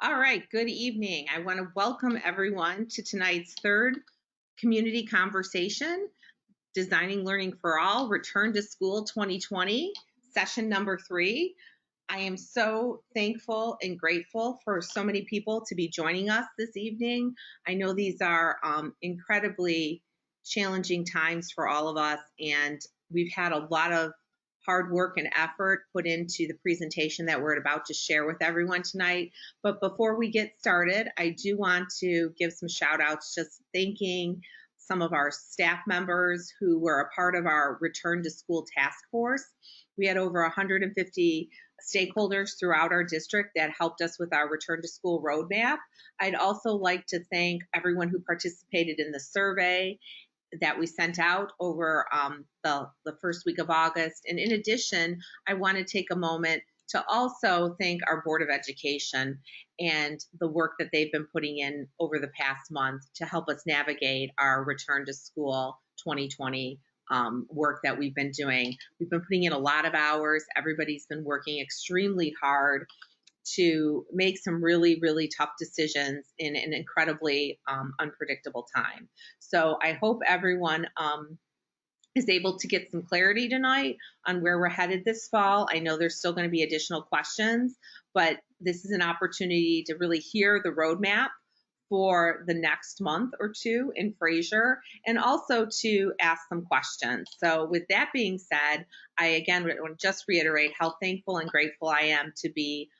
All right, good evening. I want to welcome everyone to tonight's third community conversation, Designing Learning for All, Return to School 2020, session number 3. I am so thankful and grateful for so many people to be joining us this evening. I know these are incredibly challenging times for all of us, and we've had a lot of hard work and effort put into the presentation that we're about to share with everyone tonight. But before we get started, I do want to give some shout outs, just thanking some of our staff members who were a part of our return to school task force. We had over 150 stakeholders throughout our district that helped us with our return to school roadmap. I'd also like to thank everyone who participated in the survey that we sent out over the first week of August. And in addition, I want to take a moment to also thank our Board of Education and the work that they've been putting in over the past month to help us navigate our return to school 2020 work that we've been doing. We've been putting in a lot of hours. Everybody's been working extremely hard to make some really, really tough decisions in an incredibly unpredictable time. So I hope everyone is able to get some clarity tonight on where we're headed this fall. I know there's still going to be additional questions, but this is an opportunity to really hear the roadmap for the next month or two in Fraser, and also to ask some questions. So with that being said, I again want to just reiterate how thankful and grateful I am to be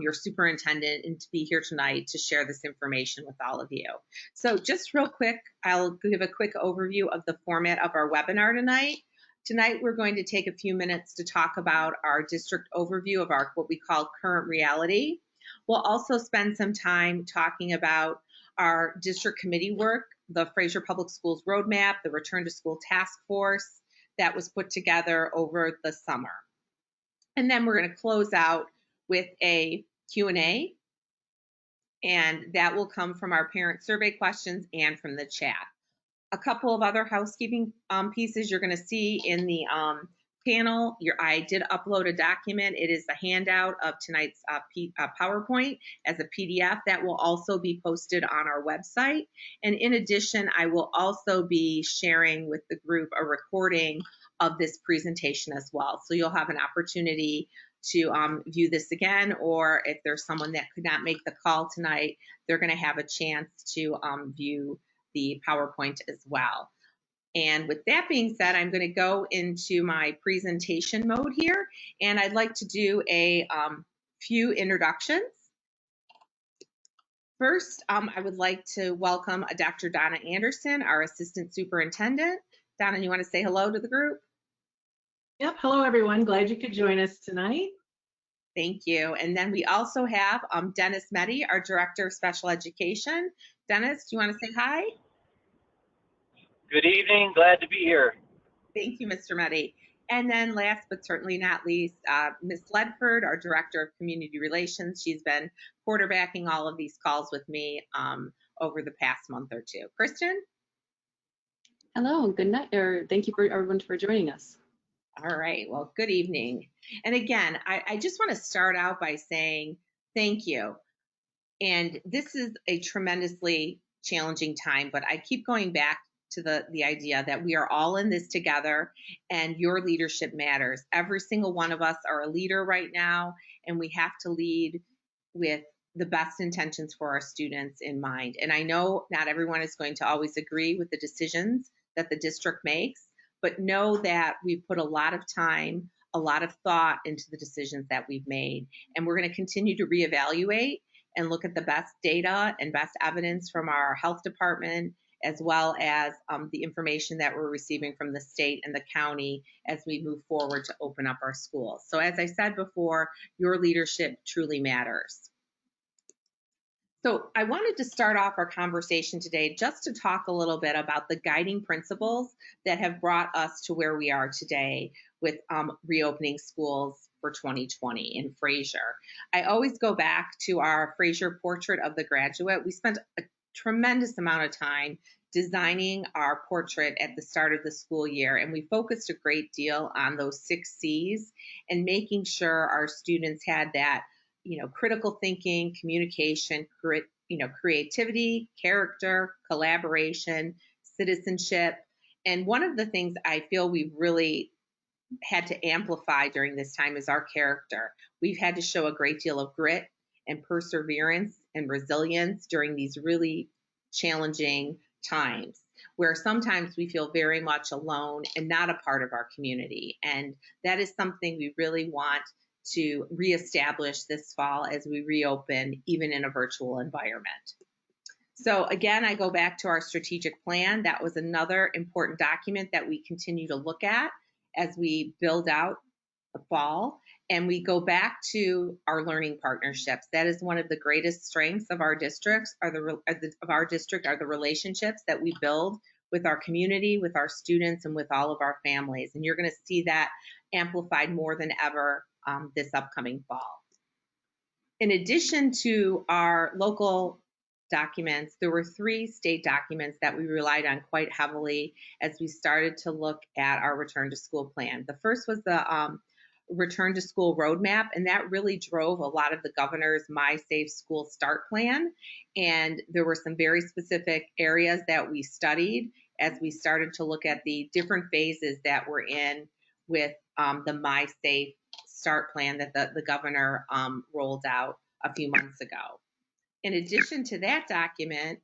your superintendent and to be here tonight to share this information with all of you. So just real quick, I'll give a quick overview of the format of our webinar tonight. Tonight, we're going to take a few minutes to talk about our district overview of our what we call current reality. We'll also spend some time talking about our district committee work, the Fraser Public Schools Roadmap, the Return to School Task Force that was put together over the summer. And then we're going to close out with a Q&A, and that will come from our parent survey questions and from the chat. A couple of other housekeeping pieces you're going to see in the panel. I did upload a document. It is the handout of tonight's PowerPoint as a PDF that will also be posted on our website. And in addition, I will also be sharing with the group a recording of this presentation as well. So you'll have an opportunity to view this again, or if there's someone that could not make the call tonight, they're going to have a chance to view the PowerPoint as well. And with that being said, I'm going to go into my presentation mode here, and I'd like to do a few introductions. First, I would like to welcome Dr. Donna Anderson, our Assistant Superintendent. Donna, you want to say hello to the group? Yep, hello everyone. Glad you could join us tonight. Thank you. And then we also have Denis Metty, our Director of Special Education. Denis, do you want to say hi? Good evening. Glad to be here. Thank you, Mr. Metty. And then last but certainly not least, Ms. Ledford, our Director of Community Relations. She's been quarterbacking all of these calls with me over the past month or two. Kristen? Hello, good night, or thank you for everyone for joining us. All right, well, good evening. And again, I just want to start out by saying thank you. And this is a tremendously challenging time, but I keep going back to the idea that we are all in this together and your leadership matters. Every single one of us are a leader right now, and we have to lead with the best intentions for our students in mind. And I know not everyone is going to always agree with the decisions that the district makes, but know that we've put a lot of time, a lot of thought into the decisions that we've made. And we're going to continue to reevaluate and look at the best data and best evidence from our health department, as well as the information that we're receiving from the state and the county as we move forward to open up our schools. So as I said before, your leadership truly matters. So I wanted to start off our conversation today just to talk a little bit about the guiding principles that have brought us to where we are today with reopening schools for 2020 in Fraser. I always go back to our Fraser portrait of the graduate. We spent a tremendous amount of time designing our portrait at the start of the school year, and we focused a great deal on those 6 C's and making sure our students had that critical thinking, communication, creativity, character, collaboration, citizenship. And one of the things I feel we've really had to amplify during this time is our character. We've had to show a great deal of grit and perseverance and resilience during these really challenging times where sometimes we feel very much alone and not a part of our community. And that is something we really want to reestablish this fall as we reopen, even in a virtual environment. So again, I go back to our strategic plan. That was another important document that we continue to look at as we build out the fall. And we go back to our learning partnerships. That is one of the greatest strengths of our districts, are the relationships that we build with our community, with our students, and with all of our families. And you're going to see that amplified more than ever this upcoming fall. In addition to our local documents, there were 3 state documents that we relied on quite heavily as we started to look at our return to school plan. The first was the return to school roadmap, and that really drove a lot of the governor's My Safe School Start plan. And there were some very specific areas that we studied as we started to look at the different phases that we're in with the My Safe Start plan that the governor rolled out a few months ago. In addition to that document,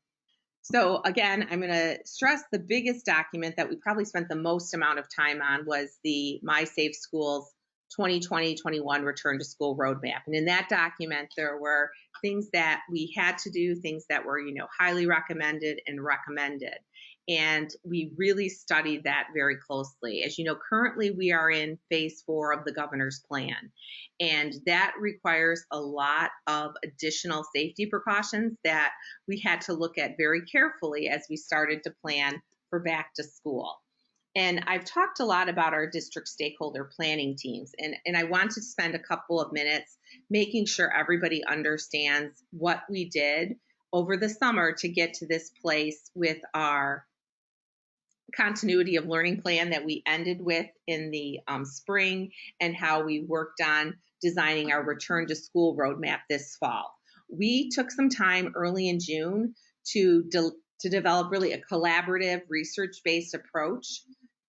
so again, I'm going to stress the biggest document that we probably spent the most amount of time on was the My Safe Schools 2020-21 Return to School Roadmap. And in that document, there were things that we had to do, things that were, highly recommended and recommended. And we really studied that very closely. As you know, currently we are in phase 4 of the governor's plan. And that requires a lot of additional safety precautions that we had to look at very carefully as we started to plan for back to school. And I've talked a lot about our district stakeholder planning teams, and I want to spend a couple of minutes making sure everybody understands what we did over the summer to get to this place with our continuity of learning plan that we ended with in the spring, and how we worked on designing our return to school roadmap this fall. We took some time early in June to develop really a collaborative, research-based approach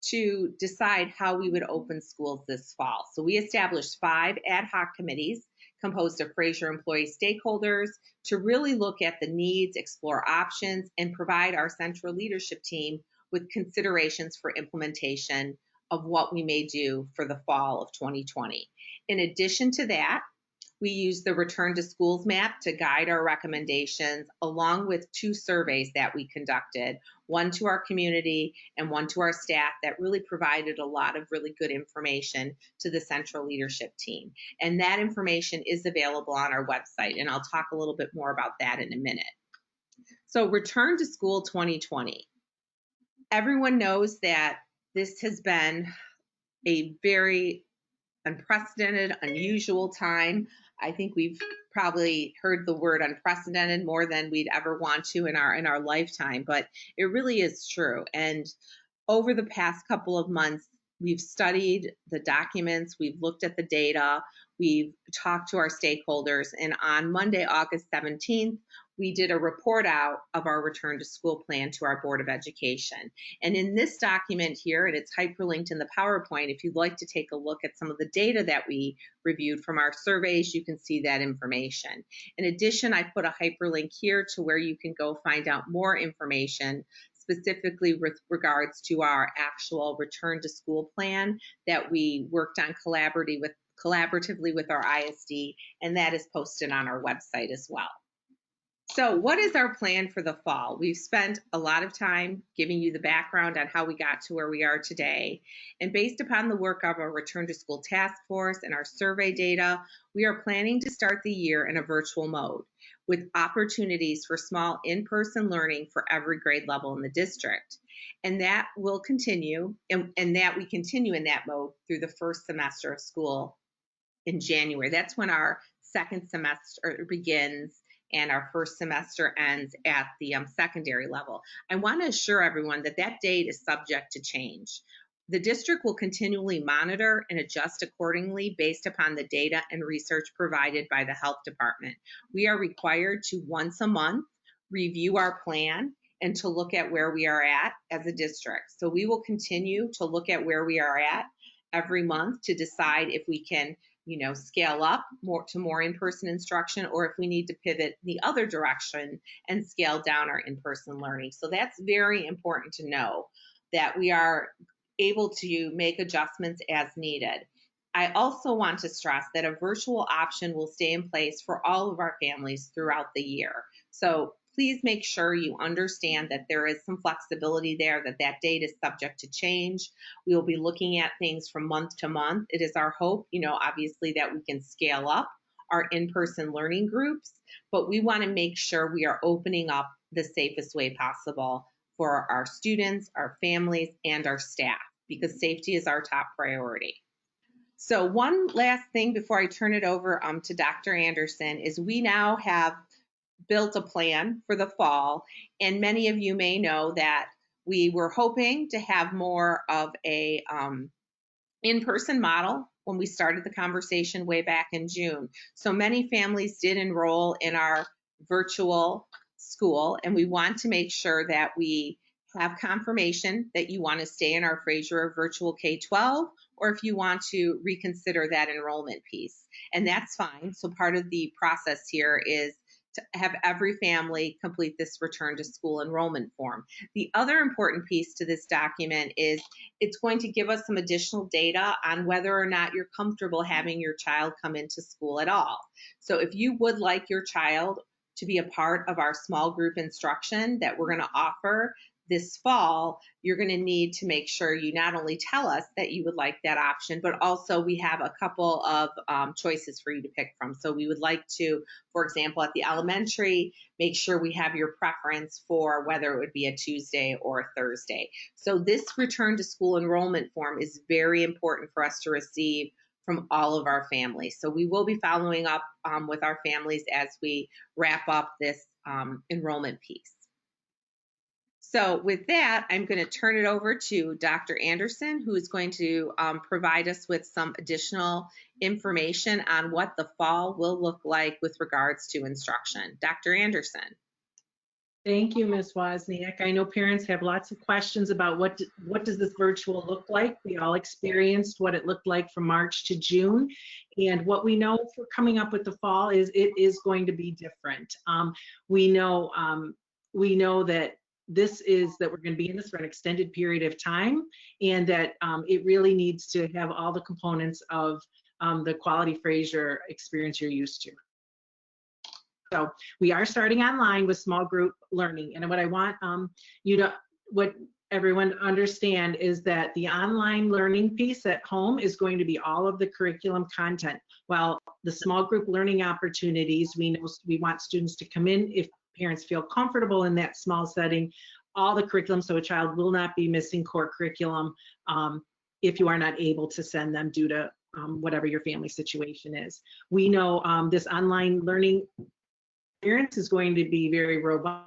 to decide how we would open schools this fall. So we established 5 ad hoc committees composed of Fraser employee stakeholders to really look at the needs, explore options, and provide our central leadership team with considerations for implementation of what we may do for the fall of 2020. In addition to that, we used the Return to Schools map to guide our recommendations, along with 2 surveys that we conducted, one to our community and one to our staff, that really provided a lot of really good information to the central leadership team. And that information is available on our website, and I'll talk a little bit more about that in a minute. So Return to School 2020. Everyone knows that this has been a very unprecedented, unusual time. I think we've probably heard the word unprecedented more than we'd ever want to in our lifetime, but it really is true. And over the past couple of months, we've studied the documents, we've looked at the data, we've talked to our stakeholders, and on Monday, August 17th, we did a report out of our return to school plan to our Board of Education. And in this document here, and it's hyperlinked in the PowerPoint, if you'd like to take a look at some of the data that we reviewed from our surveys, you can see that information. In addition, I put a hyperlink here to where you can go find out more information specifically with regards to our actual return to school plan that we worked on collaboratively with our ISD, and that is posted on our website as well. So what is our plan for the fall? We've spent a lot of time giving you the background on how we got to where we are today. And based upon the work of our Return to School Task Force and our survey data, we are planning to start the year in a virtual mode with opportunities for small in-person learning for every grade level in the district. And that will continue, and that we continue in that mode through the first semester of school in January. That's when our second semester begins and our first semester ends at the secondary level. I want to assure everyone that that date is subject to change. The district will continually monitor and adjust accordingly based upon the data and research provided by the health department. We are required to once a month review our plan and to look at where we are at as a district. So we will continue to look at where we are at every month to decide if we can, scale up more in-person instruction, or if we need to pivot the other direction and scale down our in-person learning. So that's very important to know, that we are able to make adjustments as needed. I also want to stress that a virtual option will stay in place for all of our families throughout the year. So please make sure you understand that there is some flexibility there, that date is subject to change. We will be looking at things from month to month. It is our hope, obviously, that we can scale up our in-person learning groups, but we want to make sure we are opening up the safest way possible for our students, our families, and our staff, because safety is our top priority. So one last thing before I turn it over to Dr. Anderson is we now have built a plan for the fall, and many of you may know that we were hoping to have more of a in-person model when we started the conversation way back in June. So many families did enroll in our virtual school, and we want to make sure that we have confirmation that you want to stay in our Fraser virtual K-12, or if you want to reconsider that enrollment piece. And that's fine. So part of the process here is to have every family complete this return to school enrollment form. The other important piece to this document is it's going to give us some additional data on whether or not you're comfortable having your child come into school at all. So if you would like your child to be a part of our small group instruction that we're going to offer this fall, you're going to need to make sure you not only tell us that you would like that option, but also we have a couple of choices for you to pick from. So we would like to, for example, at the elementary, make sure we have your preference for whether it would be a Tuesday or a Thursday. So this return to school enrollment form is very important for us to receive from all of our families. So we will be following up with our families as we wrap up this enrollment piece. So with that, I'm going to turn it over to Dr. Anderson, who is going to provide us with some additional information on what the fall will look like with regards to instruction. Dr. Anderson. Thank you, Ms. Wozniak. I know parents have lots of questions about what does this virtual look like. We all experienced what it looked like from March to June. And what we know for coming up with the fall is it is going to be different. We know that we're going to be in this for an extended period of time, and that it really needs to have all the components of the quality Fraser experience you're used to. So we are starting online with small group learning, and what I want what everyone to understand is that the online learning piece at home is going to be all of the curriculum content, while the small group learning opportunities, we know we want students to come in if parents feel comfortable in that small setting, all the curriculum, so a child will not be missing core curriculum if you are not able to send them due to whatever your family situation is. We know this online learning experience is going to be very robust,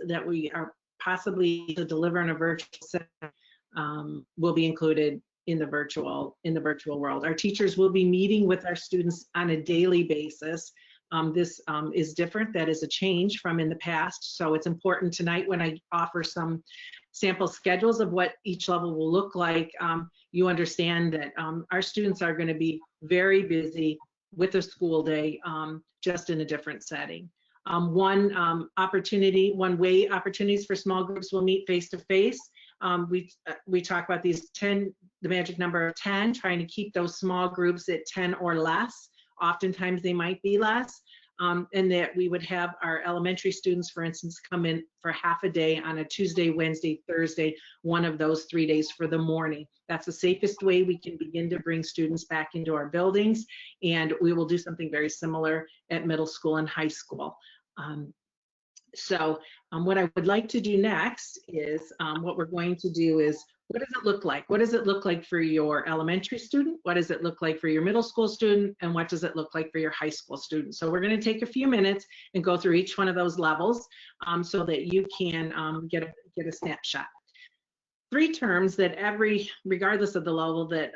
that we are possibly to deliver in a virtual setting will be included in the virtual world. Our teachers will be meeting with our students on a daily basis. This is different. That is a change from in the past. So it's important tonight when I offer some sample schedules of what each level will look like, you understand that our students are going to be very busy with a school day, just in a different setting. One way opportunities for small groups will meet face-to-face. We talk about the magic number of 10, trying to keep those small groups at 10 or less. Oftentimes they might be less, and that we would have our elementary students, for instance, come in for half a day on a Tuesday, Wednesday, Thursday, one of those 3 days for the morning. That's the safest way we can begin to bring students back into our buildings, and we will do something very similar at middle school and high school. What I would like to do next is what we're going to do is, what does it look like? What does it look like for your elementary student? What does it look like for your middle school student? And what does it look like for your high school student? So we're going to take a few minutes and go through each one of those levels so that you can get a snapshot. three terms that regardless of the level, that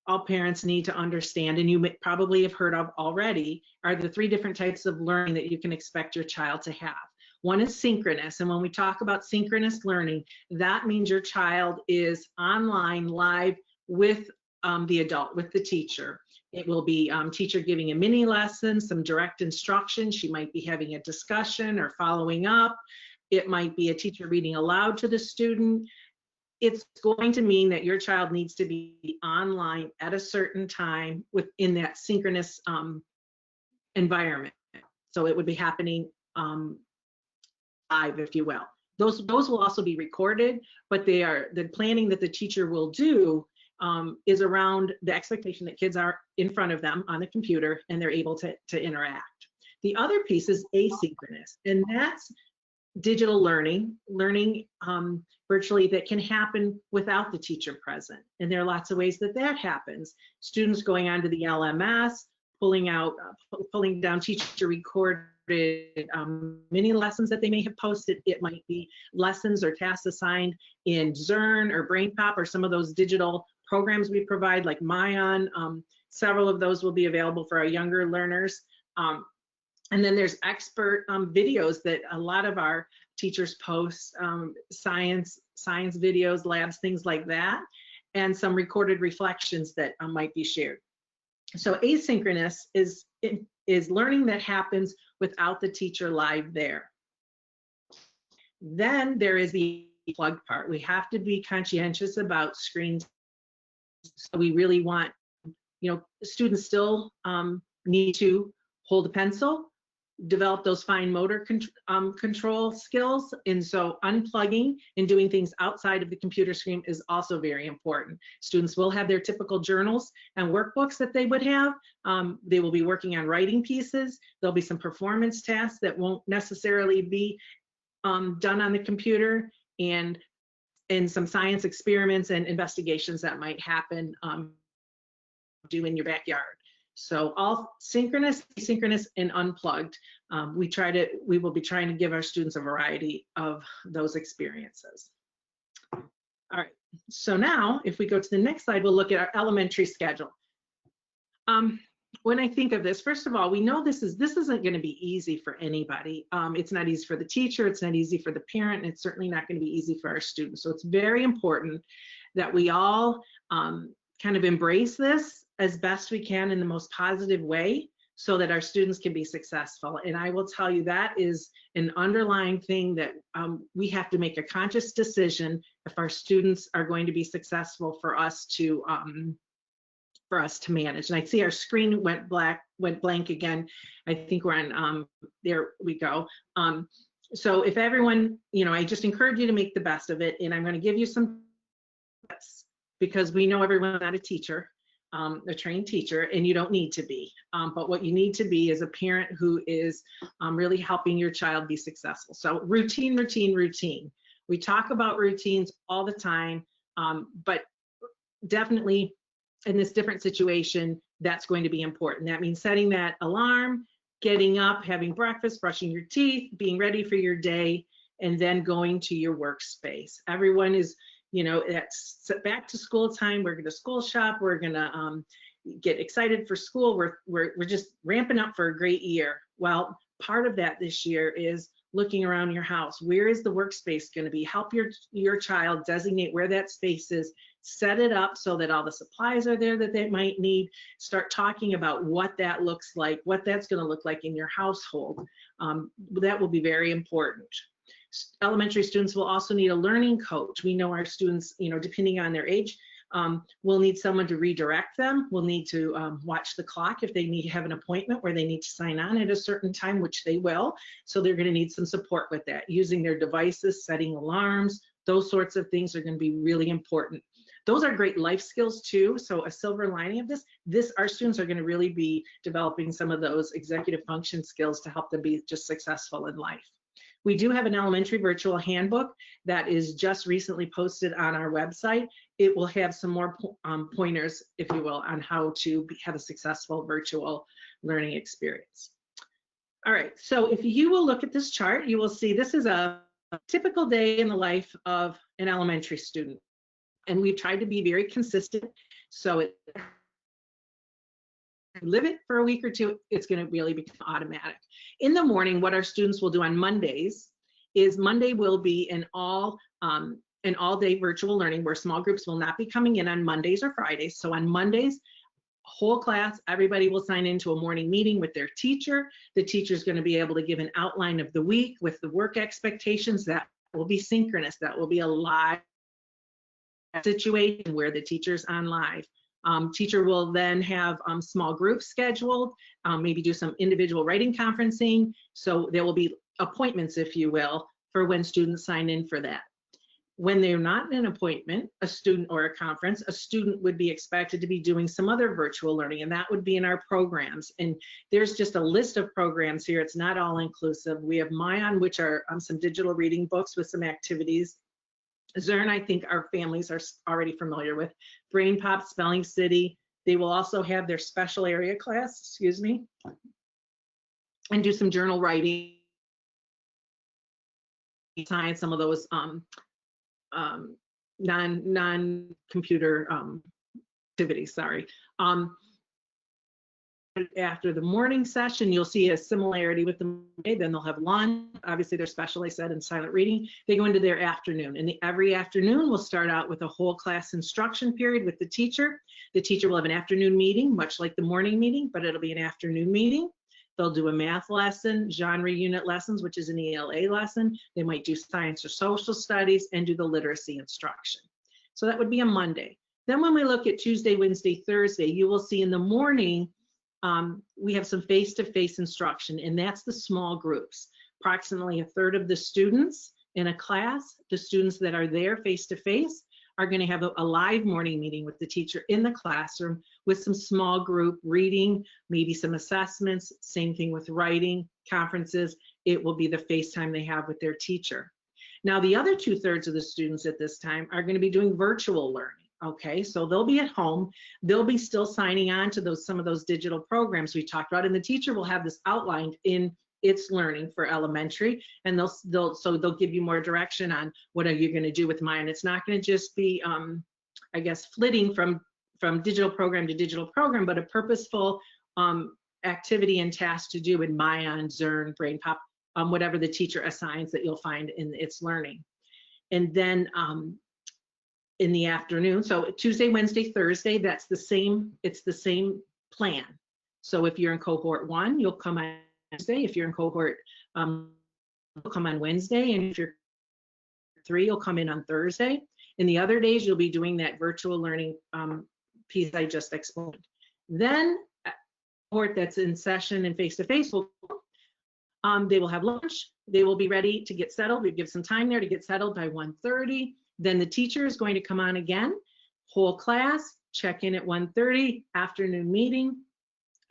all parents need to understand, and you may probably have heard of already, are the three different types of learning that you can expect your child to have. One is synchronous, and when we talk about synchronous learning, that means your child is online, live with the adult, with the teacher. It will be teacher giving a mini lesson, some direct instruction. She might be having a discussion or following up. It might be a teacher reading aloud to the student. It's going to mean that your child needs to be online at a certain time within that synchronous environment. So it would be happening live, if you will. Those will also be recorded, but the planning that the teacher will do is around the expectation that kids are in front of them on the computer and they're able to interact. The other piece is asynchronous, and that's digital learning virtually that can happen without the teacher present. And there are lots of ways that that happens. Students going onto the LMS, pulling down teacher recorded mini lessons that they may have posted. It might be lessons or tasks assigned in Zern or BrainPop or some of those digital programs we provide like Mayan. Several of those will be available for our younger learners. And then there's expert videos that a lot of our teachers post, science videos, labs, things like that, and some recorded reflections that might be shared. So asynchronous is learning that happens without the teacher live there. Then there is the plug part. We have to be conscientious about screens. So we really want, students still need to hold a pencil, develop those fine motor control skills. And so unplugging and doing things outside of the computer screen is also very important. Students will have their typical journals and workbooks that they would have. They will be working on writing pieces. There'll be some performance tasks that won't necessarily be done on the computer, and some science experiments and investigations that might happen do in your backyard. So all synchronous, asynchronous, and unplugged. We will be trying to give our students a variety of those experiences. All right, so now if we go to the next slide, we'll look at our elementary schedule. When I think of this, first of all, we know this isn't going to be easy for anybody. It's not easy for the teacher, it's not easy for the parent, and it's certainly not going to be easy for our students. So it's very important that we all kind of embrace this as best we can in the most positive way so that our students can be successful. And I will tell you that is an underlying thing that we have to make a conscious decision if our students are going to be successful for us to manage. And I see our screen went blank again. I think we're on, there we go. So if everyone, I just encourage you to make the best of it. And I'm going to give you some tips because we know everyone's not a teacher, a trained teacher, and you don't need to be. But what you need to be is a parent who is really helping your child be successful. So routine, routine, routine. We talk about routines all the time, but definitely in this different situation, that's going to be important. That means setting that alarm, getting up, having breakfast, brushing your teeth, being ready for your day, and then going to your workspace. Everyone is, it's back to school time. We're going to school shop. We're going to get excited for school. We're just ramping up for a great year. Well, part of that this year is looking around your house. Where is the workspace going to be? Help your child designate where that space is. Set it up so that all the supplies are there that they might need. Start talking about what that looks like, what that's going to look like in your household. That will be very important. Elementary students will also need a learning coach. We know our students, depending on their age, will need someone to redirect them. We'll need to watch the clock if they need to have an appointment where they need to sign on at a certain time, which they will. So they're going to need some support with that, using their devices, setting alarms. Those sorts of things are going to be really important. Those are great life skills too. So a silver lining of this, our students are going to really be developing some of those executive function skills to help them be just successful in life. We do have an elementary virtual handbook that is just recently posted on our website. It will have some more pointers, if you will, on how to have a successful virtual learning experience. All right, so if you will look at this chart, you will see this is a typical day in the life of an elementary student. And we've tried to be very consistent. So it live it for a week or two, it's going to really become automatic. In the morning, what our students will do on Mondays is Monday will be an all-day virtual learning where small groups will not be coming in on Mondays or Fridays. So on Mondays, whole class, everybody will sign into a morning meeting with their teacher. The teacher is going to be able to give an outline of the week with the work expectations. That will be synchronous. That will be a live situation where the teacher's on live. Teacher will then have small groups scheduled, maybe do some individual writing conferencing. So there will be appointments, if you will, for when students sign in for that. When they're not in an appointment, a student or a conference, a student would be expected to be doing some other virtual learning, and that would be in our programs. And there's just a list of programs here. It's not all inclusive. We have Mayan, which are some digital reading books with some activities. Zern, I think our families are already familiar with. Brain Pop, Spelling City. They will also have their special area class, excuse me, and do some journal writing, science, some of those non-computer activities, sorry. After the morning session, you'll see a similarity with the day. Then they'll have lunch. Obviously, they're special, I said, in silent reading. They go into their afternoon. And every afternoon, we'll start out with a whole class instruction period with the teacher. The teacher will have an afternoon meeting, much like the morning meeting, but it'll be an afternoon meeting. They'll do a math lesson, genre unit lessons, which is an ELA lesson. They might do science or social studies and do the literacy instruction. So that would be a Monday. Then when we look at Tuesday, Wednesday, Thursday, you will see in the morning, we have some face-to-face instruction, and that's the small groups. Approximately a third of the students in a class, the students that are there face-to-face, are going to have a live morning meeting with the teacher in the classroom with some small group reading, maybe some assessments, same thing with writing, conferences. It will be the FaceTime they have with their teacher. Now, the other 2/3 of the students at this time are going to be doing virtual learning. Okay, so they'll be at home. They'll be still signing on to some of those digital programs we talked about, and the teacher will have this outlined in its learning for elementary, and they'll give you more direction on what are you going to do with mine. It's not going to just be, I guess, flitting from digital program to digital program, but a purposeful activity and task to do in Mayan, Zern, Brain Pop, whatever the teacher assigns that you'll find in its learning. And then in the afternoon, so Tuesday, Wednesday, Thursday, it's the same plan. So if you're in cohort 1, you'll come on Wednesday. If you're in cohort, you'll come on Wednesday, and if you're 3, you'll come in on Thursday. In the other days, you'll be doing that virtual learning piece I just explained. Then cohort that's in session and face-to-face, they will have lunch. They will be ready to get settled. We give some time there to get settled by 1:30. Then the teacher is going to come on again, whole class, check in at 1:30, afternoon meeting,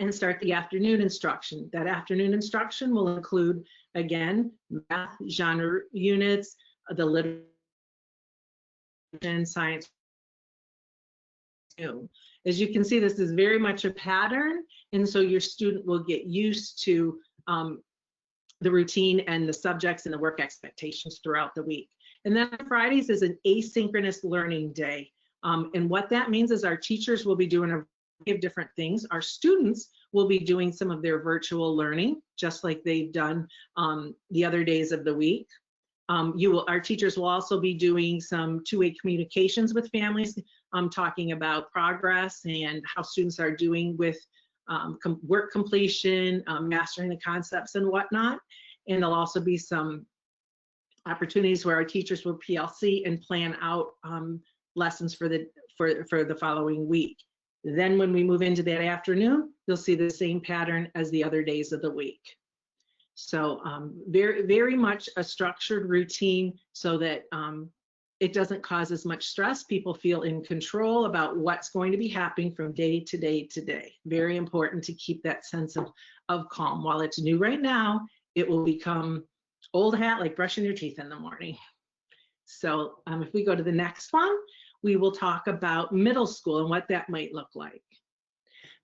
and start the afternoon instruction. That afternoon instruction will include, again, math, genre units, the literature, and science. As you can see, this is very much a pattern, and so your student will get used to the routine and the subjects and the work expectations throughout the week. And then Fridays is an asynchronous learning day. And what that means is our teachers will be doing a variety of different things. Our students will be doing some of their virtual learning, just like they've done the other days of the week. Our teachers will also be doing some two-way communications with families, talking about progress and how students are doing with work completion, mastering the concepts and whatnot. And there'll also be some opportunities where our teachers will PLC and plan out lessons for the following week. Then when we move into that afternoon, you'll see the same pattern as the other days of the week. So very, very much a structured routine so that it doesn't cause as much stress. People feel in control about what's going to be happening from day to day to day. Very important to keep that sense of calm. While it's new right now, it will become old hat, like brushing your teeth in the morning. So if we go to the next one, we will talk about middle school and what that might look like.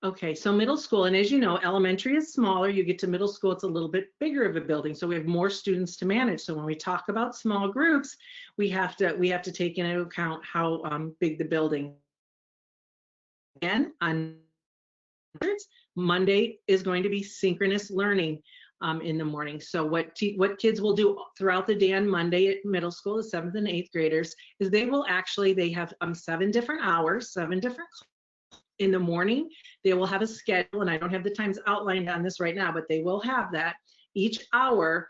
Okay, so middle school, and as you know, elementary is smaller. You get to middle school, it's a little bit bigger of a building, so we have more students to manage. So when we talk about small groups, we have to take into account how big the building. Again, on Monday is going to be synchronous learning in the morning. So what kids will do throughout the day on Monday at middle school, the 7th and 8th graders, is they have 7 different hours, 7 different in the morning. They will have a schedule, and I don't have the times outlined on this right now, but they will have that each hour.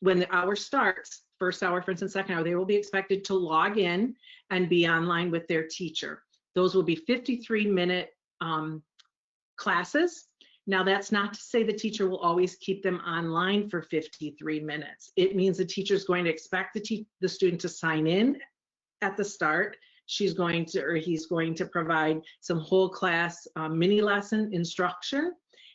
When the hour starts, first hour, for instance, second hour, they will be expected to log in and be online with their teacher. Those will be 53-minute classes. Now, that's not to say the teacher will always keep them online for 53 minutes. It means the teacher is going to expect the student to sign in at the start. She's going to, or he's going to provide some whole class mini lesson instruction.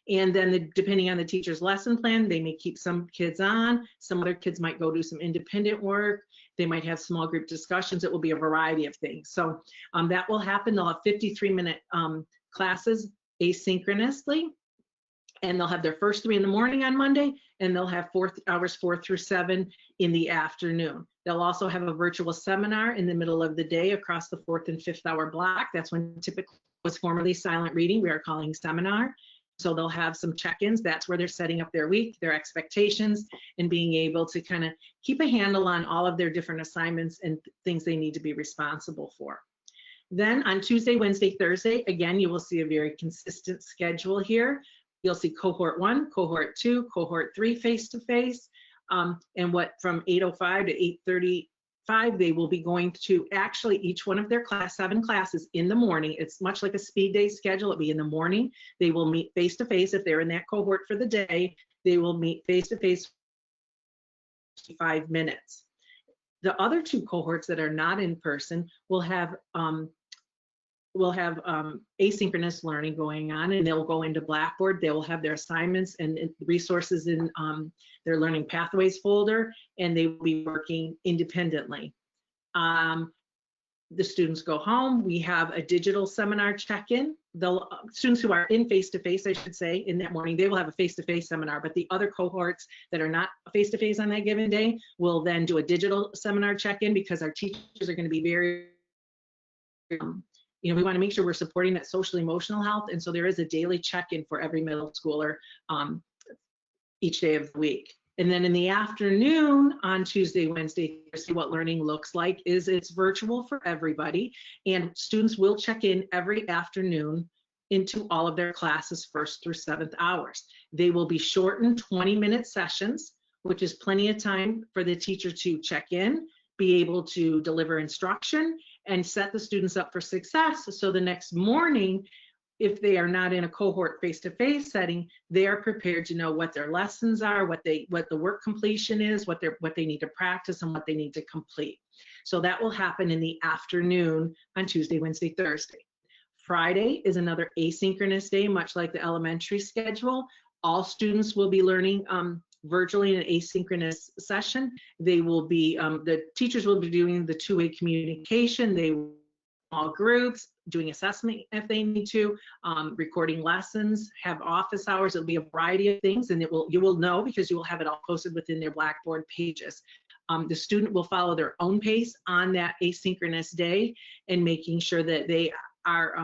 And then depending on the teacher's lesson plan, they may keep some kids on. Some other kids might go do some independent work. They might have small group discussions. It will be a variety of things. So that will happen. They'll have 53-minute classes asynchronously. And they'll have their first 3 in the morning on Monday, and they'll have hours 4 through 7 in the afternoon. They'll also have a virtual seminar in the middle of the day across the 4th and 5th hour block. That's when typically was formerly silent reading. We are calling seminar. So they'll have some check-ins. That's where they're setting up their week, their expectations, and being able to kind of keep a handle on all of their different assignments and things they need to be responsible for. Then on Tuesday, Wednesday, Thursday, again, you will see a very consistent schedule here. You'll see cohort 1, cohort 2, cohort 3 face-to-face, and what from 8:05 to 8:35, they will be going to actually each one of their 7 classes in the morning. It's much like a speed day schedule. It'll be in the morning. They will meet face-to-face. If they're in that cohort for the day, they will meet face-to-face 5 minutes. The other 2 cohorts that are not in person will have asynchronous learning going on, and they'll go into Blackboard. They will have their assignments and resources in their Learning Pathways folder, and they will be working independently. The students go home. We have a digital seminar check-in. The students who are in face-to-face, I should say, in that morning, they will have a face-to-face seminar, but the other cohorts that are not face-to-face on that given day will then do a digital seminar check-in, because our teachers are going to be very we want to make sure we're supporting that social emotional health. And so there is a daily check-in for every middle schooler each day of the week. And then in the afternoon on Tuesday, Wednesday, Thursday, what learning looks like is it's virtual for everybody. And students will check in every afternoon into all of their classes 1st through 7th hours. They will be shortened 20-minute sessions, which is plenty of time for the teacher to check in, be able to deliver instruction, and set the students up for success. So the next morning, if they are not in a cohort face-to-face setting, they are prepared to know what their lessons are, what the work completion is, what they need to practice, and what they need to complete. So that will happen in the afternoon on Tuesday, Wednesday, Thursday. Friday is another asynchronous day, much like the elementary schedule. All students will be learning virtually in an asynchronous session. They will be, the teachers will be doing the 2-way communication. They will small groups, doing assessment if they need to, recording lessons, have office hours. It'll be a variety of things, and you will know because you will have it all posted within their Blackboard pages. The student will follow their own pace on that asynchronous day and making sure that they are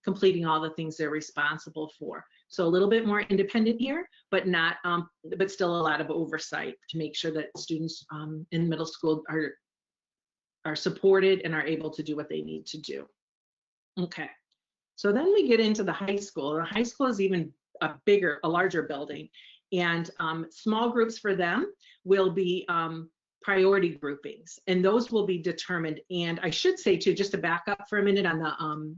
completing all the things they're responsible for. So a little bit more independent here, but not, but still a lot of oversight to make sure that students in middle school are supported and are able to do what they need to do. Okay, so then we get into the high school. The high school is even a larger building, and small groups for them will be priority groupings, and those will be determined. And I should say too, just to back up for a minute on the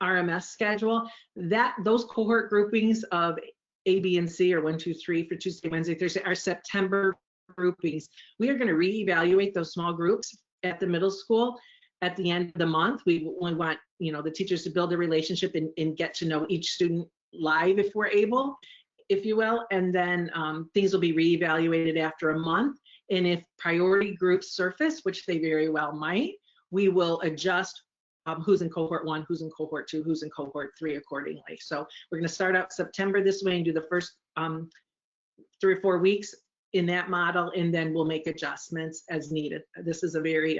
RMS schedule, that those cohort groupings of A, B, and C, or 1, 2, 3 for Tuesday, Wednesday, Thursday, are September groupings. We are going to reevaluate those small groups at the middle school at the end of the month. We want the teachers to build a relationship and get to know each student live if we're able, if you will, and then things will be reevaluated after a month. And if priority groups surface, which they very well might, we will adjust who's in cohort 1, who's in cohort 2, who's in cohort 3 accordingly. So we're going to start out September this way and do the first 3 or 4 weeks in that model, and then we'll make adjustments as needed. This is a very,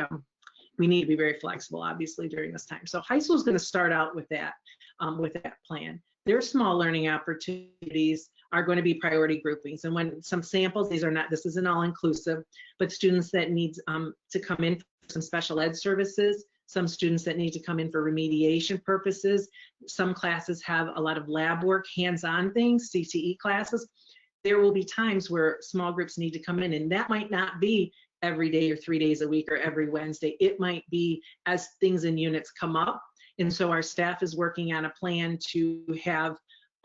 we need to be very flexible, obviously, during this time. So high school is going to start out with that plan. Their small learning opportunities are going to be priority groupings. And when some samples, this isn't all inclusive, but students that need to come in for some special ed services, some students that need to come in for remediation purposes. Some classes have a lot of lab work, hands-on things, CTE classes. There will be times where small groups need to come in, and that might not be every day or 3 days a week or every Wednesday. It might be as things in units come up. And so our staff is working on a plan to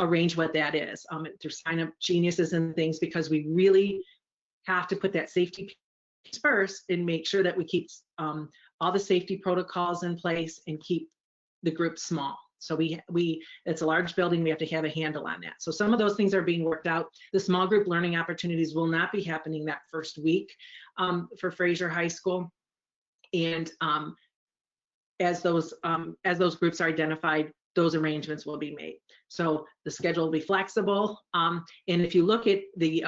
arrange what that is. To sign up geniuses and things, because we really have to put that safety piece first and make sure that we keep all the safety protocols in place and keep the group small. So it's a large building, we have to have a handle on that. So some of those things are being worked out. The small group learning opportunities will not be happening that first week for Fraser High School. And as those groups are identified, those arrangements will be made. So the schedule will be flexible. And if you look at the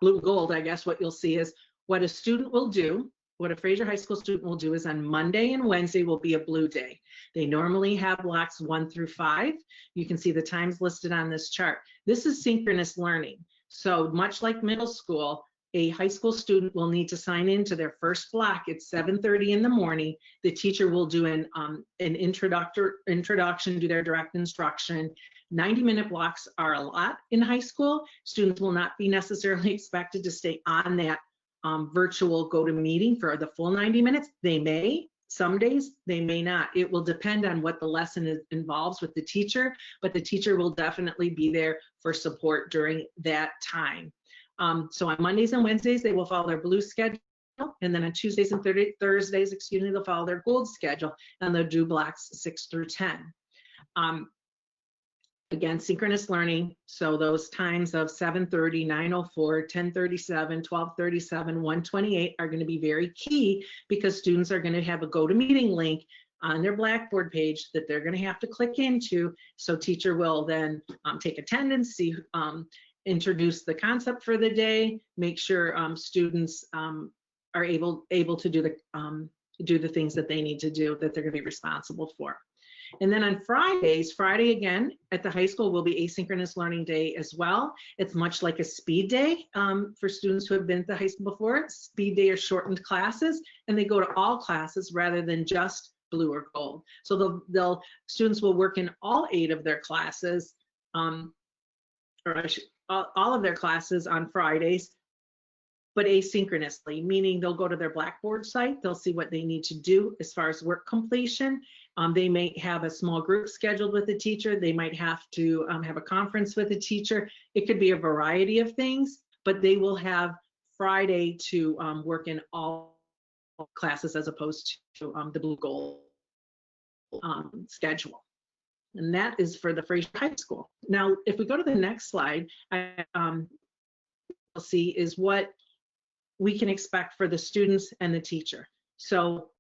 blue gold, I guess what you'll see is what a student will do. What a Fraser High School student will do is on Monday and Wednesday will be a blue day. They normally have blocks 1 through 5. You can see the times listed on this chart. This is synchronous learning. So much like middle school, a high school student will need to sign into their first block at 7:30 in the morning. The teacher will do an introduction, do their direct instruction. 90-minute blocks are a lot in high school. Students will not be necessarily expected to stay on that virtual go-to-meeting for the full 90 minutes. They may, some days, they may not. It will depend on what the lesson involves with the teacher, but the teacher will definitely be there for support during that time. So on Mondays and Wednesdays, they will follow their blue schedule, and then on Tuesdays and Thursdays, they'll follow their gold schedule, and they'll do blocks 6 through 10. Again, synchronous learning, so those times of 7:30, 9:04, 10:37, 12:37, 1:28 are going to be very key, because students are going to have a go-to-meeting link on their Blackboard page that they're going to have to click into. So teacher will then take attendance, introduce the concept for the day, make sure students are able to do the things that they need to do, that they're going to be responsible for. And then on Friday again at the high school will be asynchronous learning day as well. It's much like a speed day for students who have been at the high school before. Speed day are shortened classes, and they go to all classes rather than just blue or gold. So students will work in all 8 of their classes, all of their classes on Fridays, but asynchronously, meaning they'll go to their Blackboard site, they'll see what they need to do as far as work completion. They may have a small group scheduled with the teacher. They might have to have a conference with the teacher. It could be a variety of things, but they will have Friday to work in all classes as opposed to the blue gold schedule. And that is for the Fraser High School. Now, if we go to the next slide, we'll see is what we can expect for the students and the teacher. So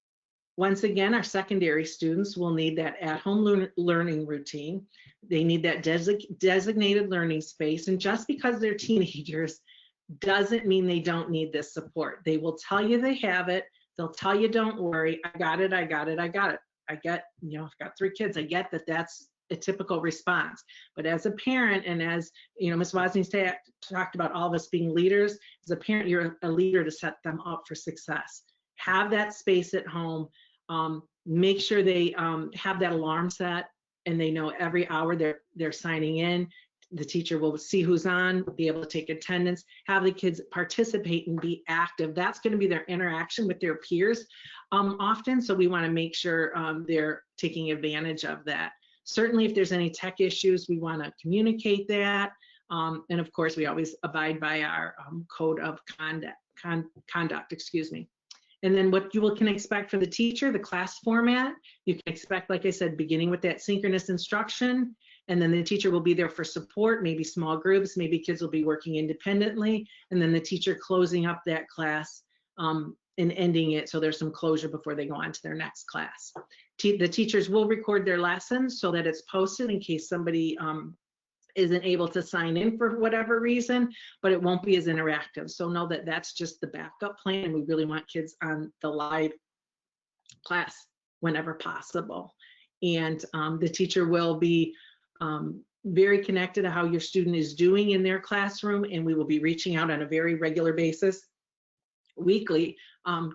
once again, our secondary students will need that at-home learning routine. They need that designated learning space. And just because they're teenagers doesn't mean they don't need this support. They will tell you they have it. They'll tell you, don't worry, I got it, I got it, I got it. I get, I've got 3 kids. I get that that's a typical response. But as a parent, and as Ms. Wozniak talked about all of us being leaders, as a parent, you're a leader to set them up for success. Have that space at home. Make sure they have that alarm set, and they know every hour they're signing in. The teacher will see who's on, be able to take attendance, have the kids participate and be active. That's going to be their interaction with their peers often. So we want to make sure they're taking advantage of that. Certainly, if there's any tech issues, we want to communicate that. And of course, we always abide by our code of conduct, excuse me. And then what you can expect for the teacher, the class format, you can expect, like I said, beginning with that synchronous instruction, and then the teacher will be there for support, maybe small groups, maybe kids will be working independently, and then the teacher closing up that class ending it, so there's some closure before they go on to their next class. The teachers will record their lessons so that it's posted in case somebody isn't able to sign in for whatever reason, but it won't be as interactive. So know that that's just the backup plan. We really want kids on the live class whenever possible. And the teacher will be very connected to how your student is doing in their classroom, and we will be reaching out on a very regular basis, weekly,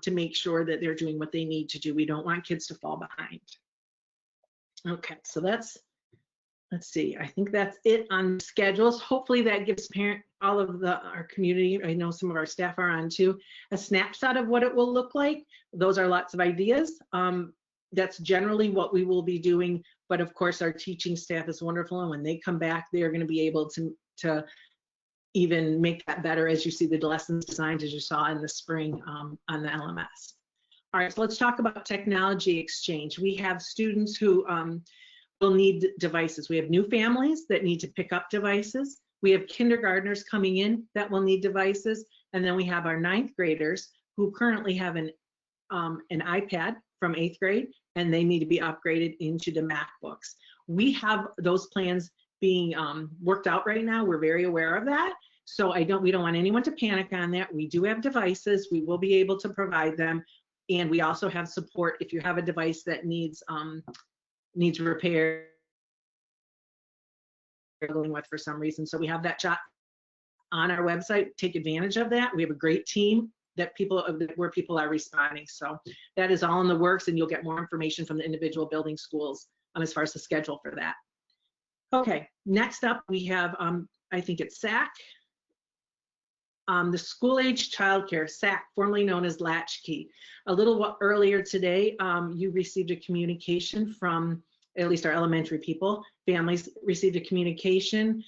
to make sure that they're doing what they need to do. We don't want kids to fall behind. Okay, so that's, let's see, I think that's it on schedules. Hopefully that gives all of our community, I know some of our staff are on too, a snapshot of what it will look like. Those are lots of ideas. That's generally what we will be doing, but of course our teaching staff is wonderful, and when they come back, they're going to be able to even make that better, as you see the lessons designed as you saw in the spring on the LMS. All right, so let's talk about technology exchange. We have students who will need devices. We have new families that need to pick up devices. We have kindergartners coming in that will need devices. And then we have our 9th graders who currently have an iPad from 8th grade, and they need to be upgraded into the MacBooks. We have those plans being worked out right now. We're very aware of that. So we don't want anyone to panic on that. We do have devices. We will be able to provide them. And we also have support if you have a device that needs repair with for some reason. So we have that chat on our website. Take advantage of that. We have a great team where people are responding. So that is all in the works, and you'll get more information from the individual building schools as far as the schedule for that. Okay, next up we have, I think it's SAC. The school-age childcare, SAC, formerly known as Latchkey. A little earlier today, you received a communication from, at least our elementary families received a communication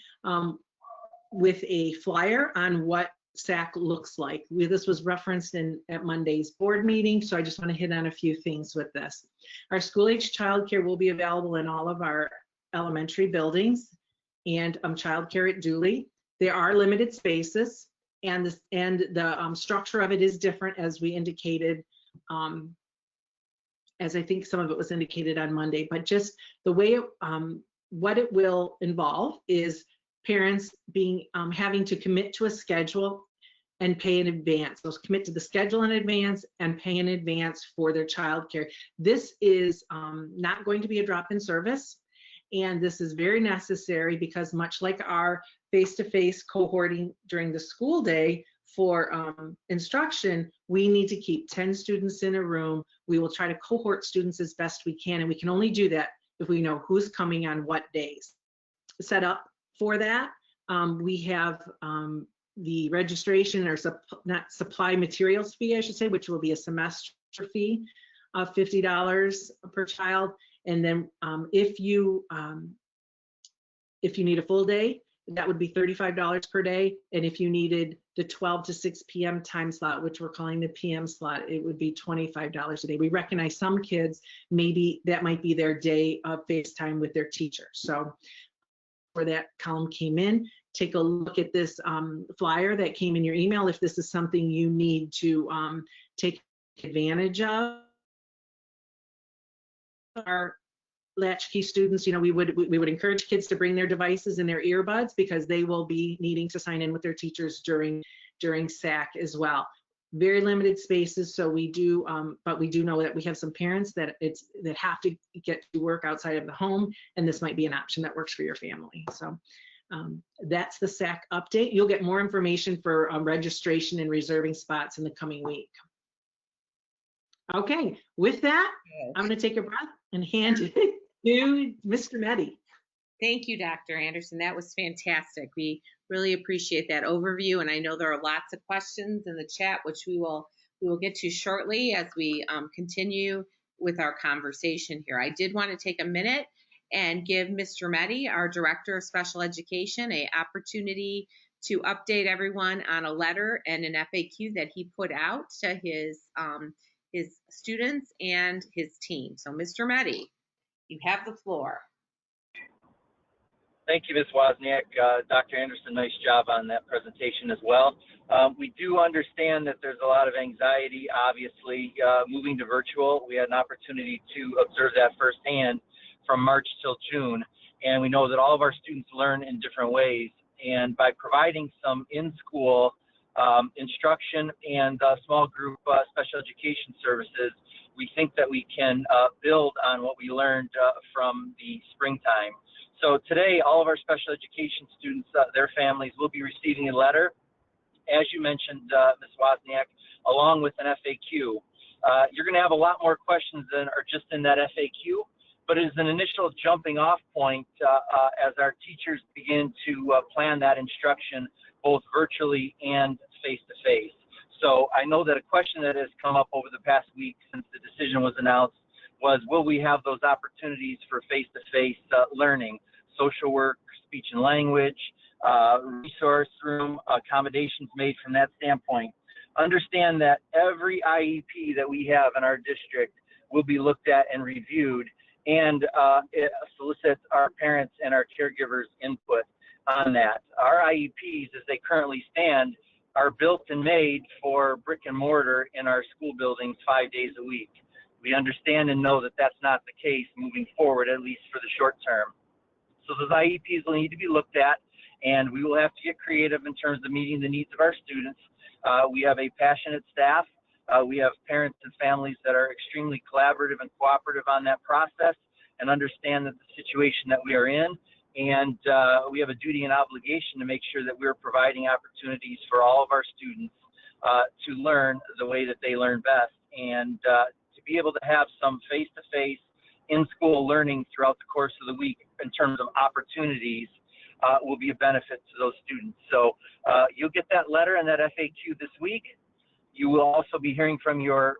with a flyer on what SAC looks like. This was referenced at Monday's board meeting, so I just want to hit on a few things with this. Our school-age childcare will be available in all of our elementary buildings, and childcare at Dooley. There are limited spaces, and the structure of it is different, as we indicated, as I think some of it was indicated on Monday. But just the way what it will involve is parents having to commit to a schedule and pay in advance. So commit to the schedule in advance and pay in advance for their childcare. This is not going to be a drop-in service. And this is very necessary because, much like our face-to-face cohorting during the school day for instruction, we need to keep 10 students in a room. We will try to cohort students as best we can, and we can only do that if we know who's coming on what days. Set up for that, we have the registration, or not supply materials fee, I should say, which will be a semester fee of $50 per child. And then if you need a full day, that would be $35 per day. And if you needed the 12 to 6 p.m. time slot, which we're calling the PM slot, it would be $25 a day. We recognize some kids, maybe that might be their day of FaceTime with their teacher. So where that column came in, take a look at this flyer that came in your email if this is something you need to take advantage of. Our latchkey students, we would encourage kids to bring their devices and their earbuds, because they will be needing to sign in with their teachers during SAC as well. Very limited spaces, so we do, but we do know that we have some parents that have to get to work outside of the home, and this might be an option that works for your family. So that's the SAC update. You'll get more information for registration and reserving spots in the coming week. Okay, with that, I'm going to take a breath and hand it to Mr. Metty. Thank you, Dr. Anderson. That was fantastic. We really appreciate that overview, and I know there are lots of questions in the chat, which we will get to shortly as we continue with our conversation here. I did want to take a minute and give Mr. Metty, our Director of Special Education, an opportunity to update everyone on a letter and an FAQ that he put out to his students and his team. So, Mr. Metty, you have the floor. Thank you, Ms. Wozniak. Dr. Anderson, nice job on that presentation as well. We do understand that there's a lot of anxiety, obviously, moving to virtual. We had an opportunity to observe that firsthand from March till June, and we know that all of our students learn in different ways. And by providing some in-school instruction and small group special education services, we think that we can build on what we learned from the springtime. So today, all of our special education students, their families will be receiving a letter, as you mentioned, Ms. Wozniak, along with an FAQ. You're going to have a lot more questions than are just in that FAQ, but it is an initial jumping off point as our teachers begin to plan that instruction both virtually and face-to-face. So I know that a question that has come up over the past week since the decision was announced was, will we have those opportunities for face-to-face learning, social work, speech and language, resource room, accommodations made from that standpoint. Understand that every IEP that we have in our district will be looked at and reviewed, and it solicits our parents and our caregivers' input on that. Our IEPs, as they currently stand, are built and made for brick and mortar in our school buildings 5 days a week. We understand and know that that's not the case moving forward, at least for the short term. So those IEPs will need to be looked at, and we will have to get creative in terms of meeting the needs of our students. We have a passionate staff. We have parents and families that are extremely collaborative and cooperative on that process and understand that the situation that we are in. And we have a duty and obligation to make sure that we're providing opportunities for all of our students to learn the way that they learn best, and to be able to have some face-to-face in-school learning throughout the course of the week in terms of opportunities will be a benefit to those students. So you'll get that letter and that FAQ this week. You will also be hearing from your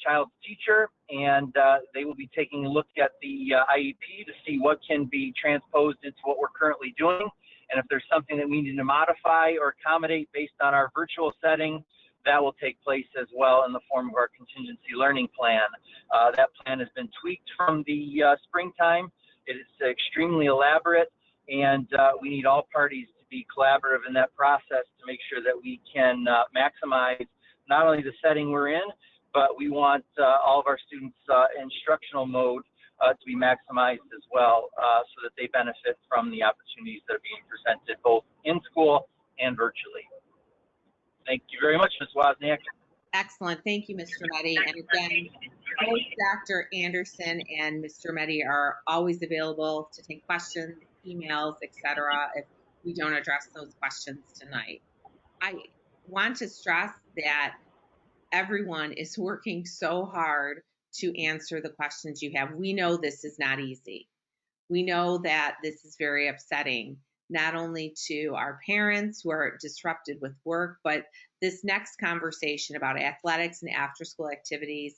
child's teacher, and they will be taking a look at the IEP to see what can be transposed into what we're currently doing. And if there's something that we need to modify or accommodate based on our virtual setting, that will take place as well in the form of our contingency learning plan. That plan has been tweaked from the springtime. It is extremely elaborate, and we need all parties to be collaborative in that process to make sure that we can maximize not only the setting we're in, but we want all of our students' instructional mode to be maximized as well, so that they benefit from the opportunities that are being presented both in school and virtually. Thank you very much, Ms. Wozniak. Excellent. Thank you, Mr. Metty. And again, both Dr. Anderson and Mr. Metty are always available to take questions, emails, etc. if we don't address those questions tonight. I want to stress that everyone is working so hard to answer the questions you have. We know this is not easy. We know that this is very upsetting, not only to our parents who are disrupted with work, but this next conversation about athletics and after-school activities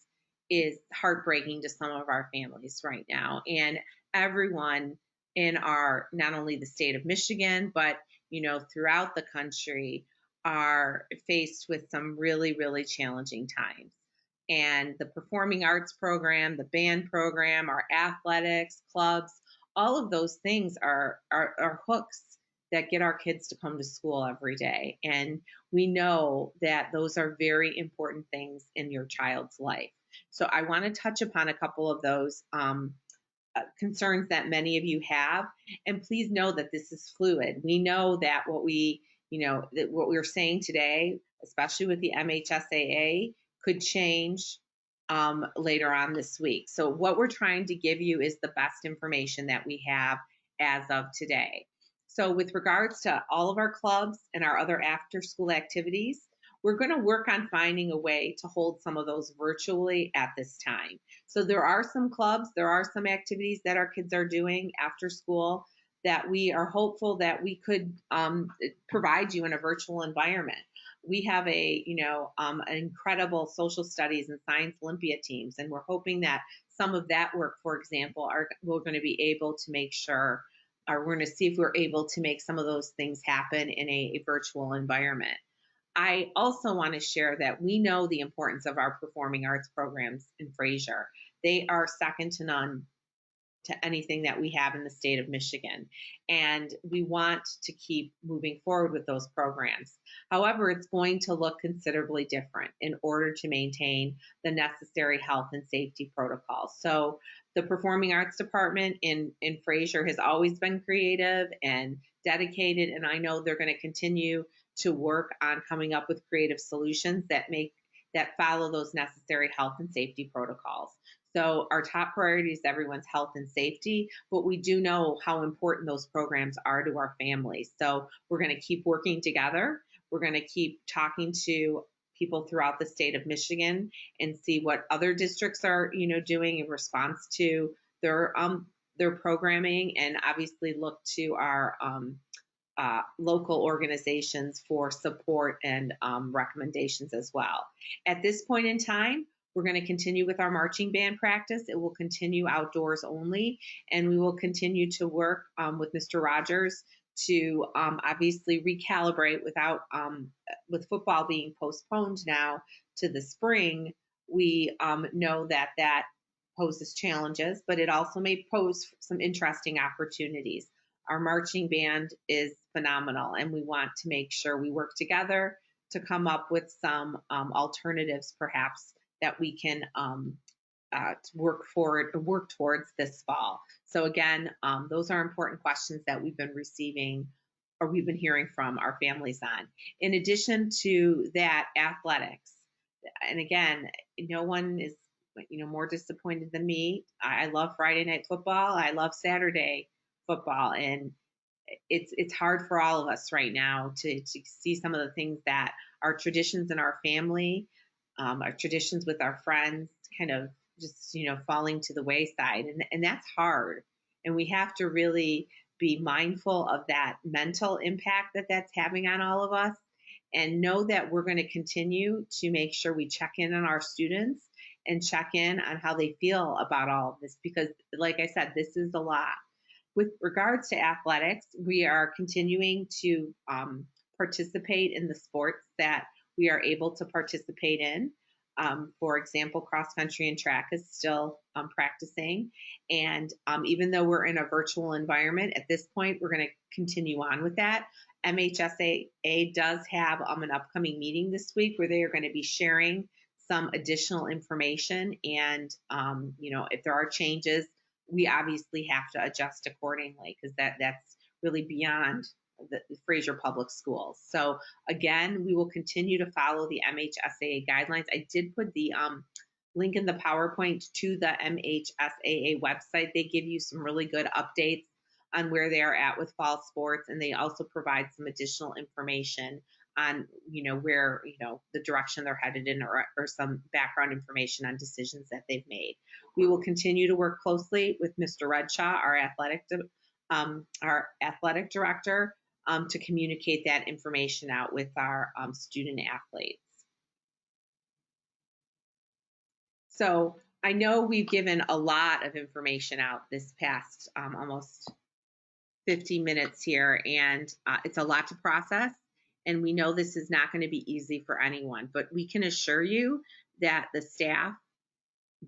is heartbreaking to some of our families right now. And everyone in our, not only the state of Michigan, but throughout the country, are faced with some really, really challenging times. And the performing arts program, the band program, our athletics, clubs, all of those things are hooks that get our kids to come to school every day. And we know that those are very important things in your child's life. So I want to touch upon a couple of those concerns that many of you have. And please know that this is fluid. We know that what we're saying today, especially with the MHSAA, could change later on this week. So what we're trying to give you is the best information that we have as of today. So with regards to all of our clubs and our other after-school activities, we're going to work on finding a way to hold some of those virtually at this time. So there are some clubs, there are some activities that our kids are doing after school that we are hopeful that we could provide you in a virtual environment. We have an incredible social studies and science Olympia teams, and we're hoping that some of that work, for example, we're going to be able to make sure, or we're going to see if we're able to make some of those things happen in a virtual environment. I also want to share that we know the importance of our performing arts programs in Fraser. They are second to none to anything that we have in the state of Michigan. And we want to keep moving forward with those programs. However, it's going to look considerably different in order to maintain the necessary health and safety protocols. So the Performing Arts Department in Fraser has always been creative and dedicated, and I know they're going to continue to work on coming up with creative solutions that follow those necessary health and safety protocols. So our top priority is everyone's health and safety, but we do know how important those programs are to our families. So we're going to keep working together. We're going to keep talking to people throughout the state of Michigan and see what other districts are, doing in response to their programming, and obviously look to our local organizations for support and recommendations as well. At this point in time, we're going to continue with our marching band practice. It will continue outdoors only, and we will continue to work with Mr. Rogers to obviously recalibrate with football being postponed now to the spring. We know that poses challenges, but it also may pose some interesting opportunities. Our marching band is phenomenal, and we want to make sure we work together to come up with some alternatives perhaps that we can work towards this fall. So again, those are important questions that we've been receiving or we've been hearing from our families on. In addition to that, athletics. And again, no one is more disappointed than me. I love Friday night football. I love Saturday football, and it's hard for all of us right now to see some of the things that our traditions in our family, our traditions with our friends kind of just, falling to the wayside. And that's hard. And we have to really be mindful of that mental impact that's having on all of us, and know that we're going to continue to make sure we check in on our students and check in on how they feel about all of this, because like I said, this is a lot. With regards to athletics, we are continuing to participate in the sports that we are able to participate in. For example, cross country and track is still practicing. And even though we're in a virtual environment at this point, we're going to continue on with that. MHSAA does have an upcoming meeting this week where they are going to be sharing some additional information. And, if there are changes, we obviously have to adjust accordingly, because that's really beyond the Fraser Public Schools. So again, we will continue to follow the MHSAA guidelines. I did put the link in the PowerPoint to the MHSAA website. They give you some really good updates on where they are at with fall sports, and they also provide some additional information on where the direction they're headed in, or some background information on decisions that they've made. We will continue to work closely with Mr. Redshaw, our athletic director, to communicate that information out with our student athletes. So I know we've given a lot of information out this past almost 50 minutes here, and it's a lot to process. And we know this is not going to be easy for anyone, but we can assure you that the staff,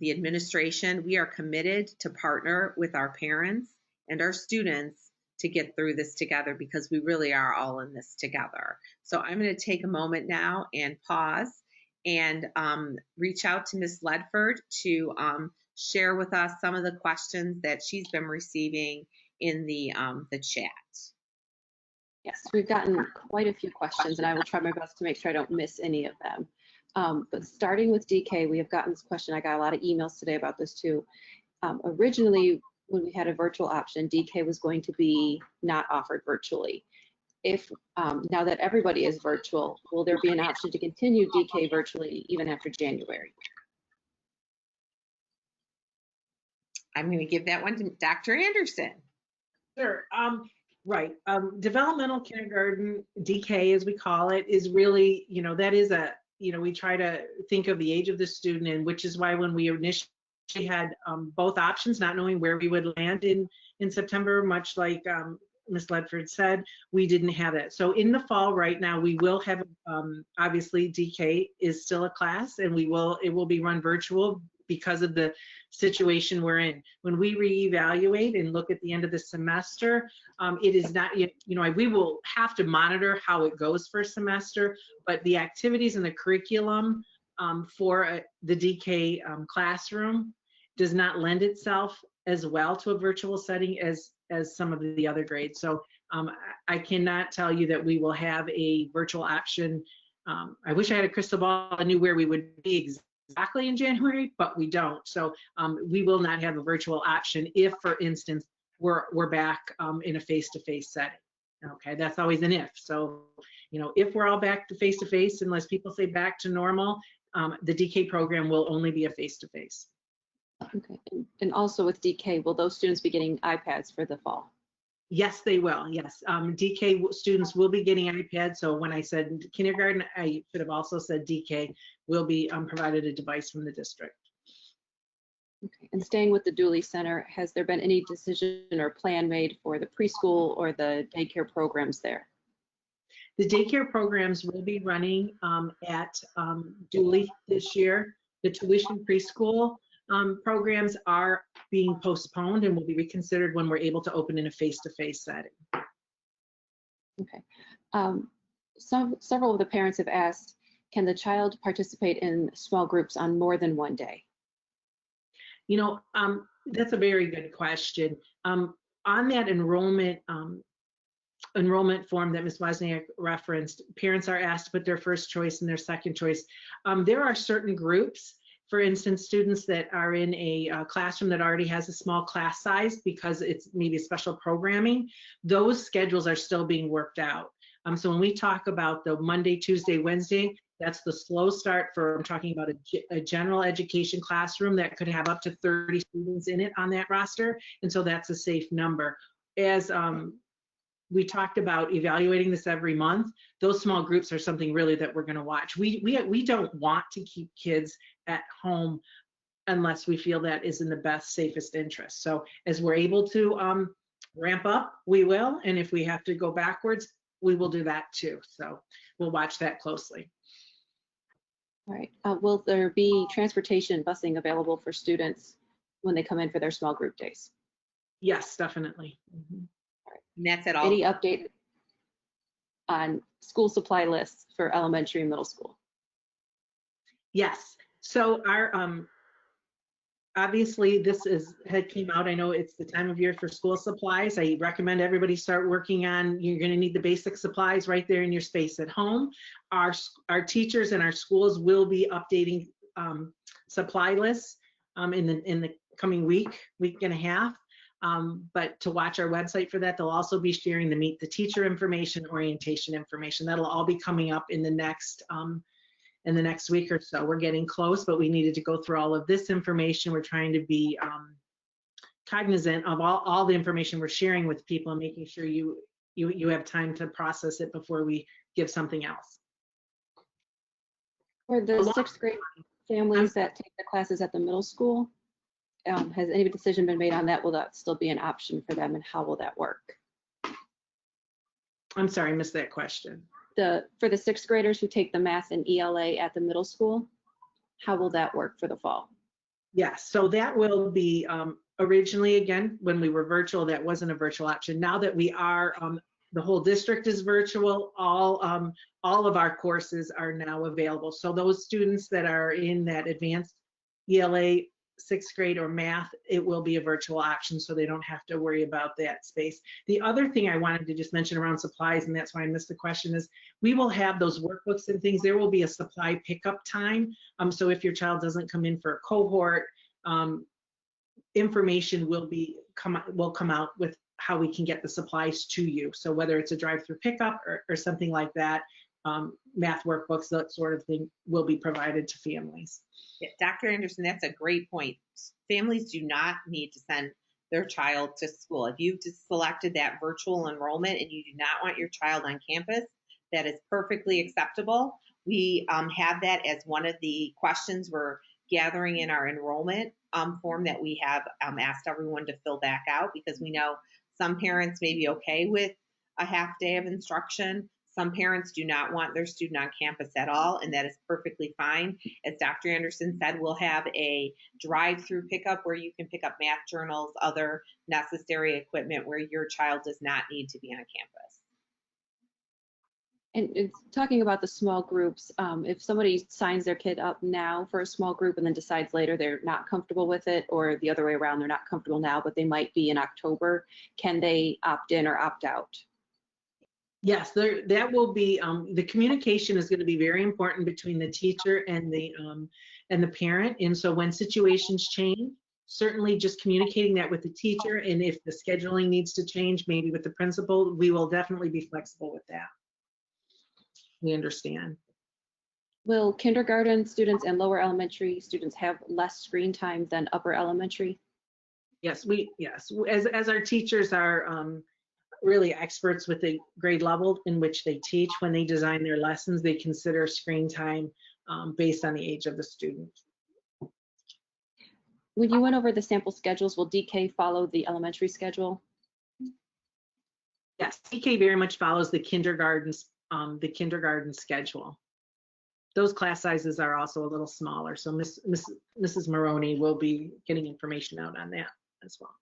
the administration, we are committed to partner with our parents and our students to get through this together, because we really are all in this together. So I'm going to take a moment now and pause and reach out to Ms. Ledford to share with us some of the questions that she's been receiving in the chat. Yes, we've gotten quite a few questions, and I will try my best to make sure I don't miss any of them. But starting with DK, we have gotten this question. I got a lot of emails today about this too. Originally, when we had a virtual option, DK was going to be not offered virtually. If now that everybody is virtual, will there be an option to continue DK virtually even after January? I'm going to give that one to Dr. Anderson. Sure. Right. Developmental kindergarten, DK as we call it, is really, that is we try to think of the age of the student, and which is why when we initially had both options, not knowing where we would land in September, much like Ms. Ledford said, we didn't have that. So in the fall right now, we will have, obviously DK is still a class, and it will be run virtual because of the situation we're in. When we reevaluate and look at the end of the semester, it is not, we will have to monitor how it goes for a semester, but the activities and the curriculum for the DK classroom does not lend itself as well to a virtual setting as some of the other grades. So I cannot tell you that we will have a virtual option. I wish I had a crystal ball and knew where we would be exactly in January, but we don't. So we will not have a virtual option if, for instance, we're back in a face-to-face setting. Okay, that's always an if. So, if we're all back to face-to-face, unless people say back to normal, the DK program will only be a face-to-face. Okay, and also with DK, will those students be getting iPads for the fall? Yes, they will. Yes, DK students will be getting iPads. So when I said kindergarten, I should have also said DK will be provided a device from the district. Okay, and staying with the Dooley Center, has there been any decision or plan made for the preschool or the daycare programs there? The daycare programs will be running at Dooley this year. The tuition preschool programs are being postponed and will be reconsidered when we're able to open in a face-to-face setting. Okay. Several of the parents have asked, can the child participate in small groups on more than one day? That's a very good question. On that enrollment form that Ms. Wozniak referenced, parents are asked to put their first choice and their second choice. There are certain groups, for instance, students that are in a classroom that already has a small class size because it's maybe special programming. Those schedules are still being worked out. So when we talk about the Monday, Tuesday, Wednesday, that's the slow start for, I'm talking about a general education classroom that could have up to 30 students in it on that roster. And so that's a safe number. As we talked about evaluating this every month, those small groups are something really that we're going to watch. We don't want to keep kids at home unless we feel that is in the best, safest interest. So as we're able to ramp up, we will. And if we have to go backwards, we will do that too. So we'll watch that closely. All right. Will there be transportation busing available for students when they come in for their small group days? Yes, definitely. And that's at all. Any update on school supply lists for elementary and middle school? Yes. So our obviously this had came out. I know it's the time of year for school supplies. I recommend everybody start working on. You're going to need the basic supplies right there in your space at home. Our teachers and our schools will be updating supply lists in the coming week and a half. But to watch our website for that, they'll also be sharing the Meet the Teacher information, orientation information. That'll all be coming up in the next week or so. We're getting close, but we needed to go through all of this information. We're trying to be cognizant of all the information we're sharing with people and making sure you have time to process it before we give something else. For the sixth grade families that take the classes at the middle school, has any decision been made on that? Will that still be an option for them, and how will that work? I'm sorry, I missed that question. For the sixth graders who take the math and ELA at the middle school, how will that work for the fall? Yes, so that will be originally, again, when we were virtual, that wasn't a virtual option. Now that we are, the whole district is virtual, all of our courses are now available. So those students that are in that advanced ELA, sixth grade or math, it will be a virtual option, so they don't have to worry about that space. The other thing I wanted to just mention around supplies, and that's why I missed the question, is we will have those workbooks and things. There will be a supply pickup time. So if your child doesn't come in for a cohort, information will come out with how we can get the supplies to you. So whether it's a drive-through pickup or something like that, math workbooks, that sort of thing will be provided to families. Yeah, Dr. Anderson, that's a great point. Families do not need to send their child to school. If you've just selected that virtual enrollment and you do not want your child on campus, that is perfectly acceptable. We have that as one of the questions we're gathering in our enrollment form that we have asked everyone to fill back out, because we know some parents may be okay with a half day of instruction. Some parents do not want their student on campus at all, and that is perfectly fine. As Dr. Anderson said, we'll have a drive-through pickup where you can pick up math journals, other necessary equipment where your child does not need to be on campus. And it's talking about the small groups, if somebody signs their kid up now for a small group and then decides later they're not comfortable with it, or the other way around, they're not comfortable now, but they might be in October, can they opt in or opt out? Yes, that will be, the communication is going to be very important between the teacher and the parent. And so when situations change, certainly just communicating that with the teacher, and if the scheduling needs to change, maybe with the principal, we will definitely be flexible with that. We understand. Will kindergarten students and lower elementary students have less screen time than upper elementary? Yes, as our teachers are really experts with the grade level in which they teach, when they design their lessons, they consider screen time based on the age of the student. When you went over the sample schedules, will DK follow the elementary schedule? Yes, DK very much follows the kindergarten schedule. Those class sizes are also a little smaller, so Mrs. Maroney will be getting information out on that as well.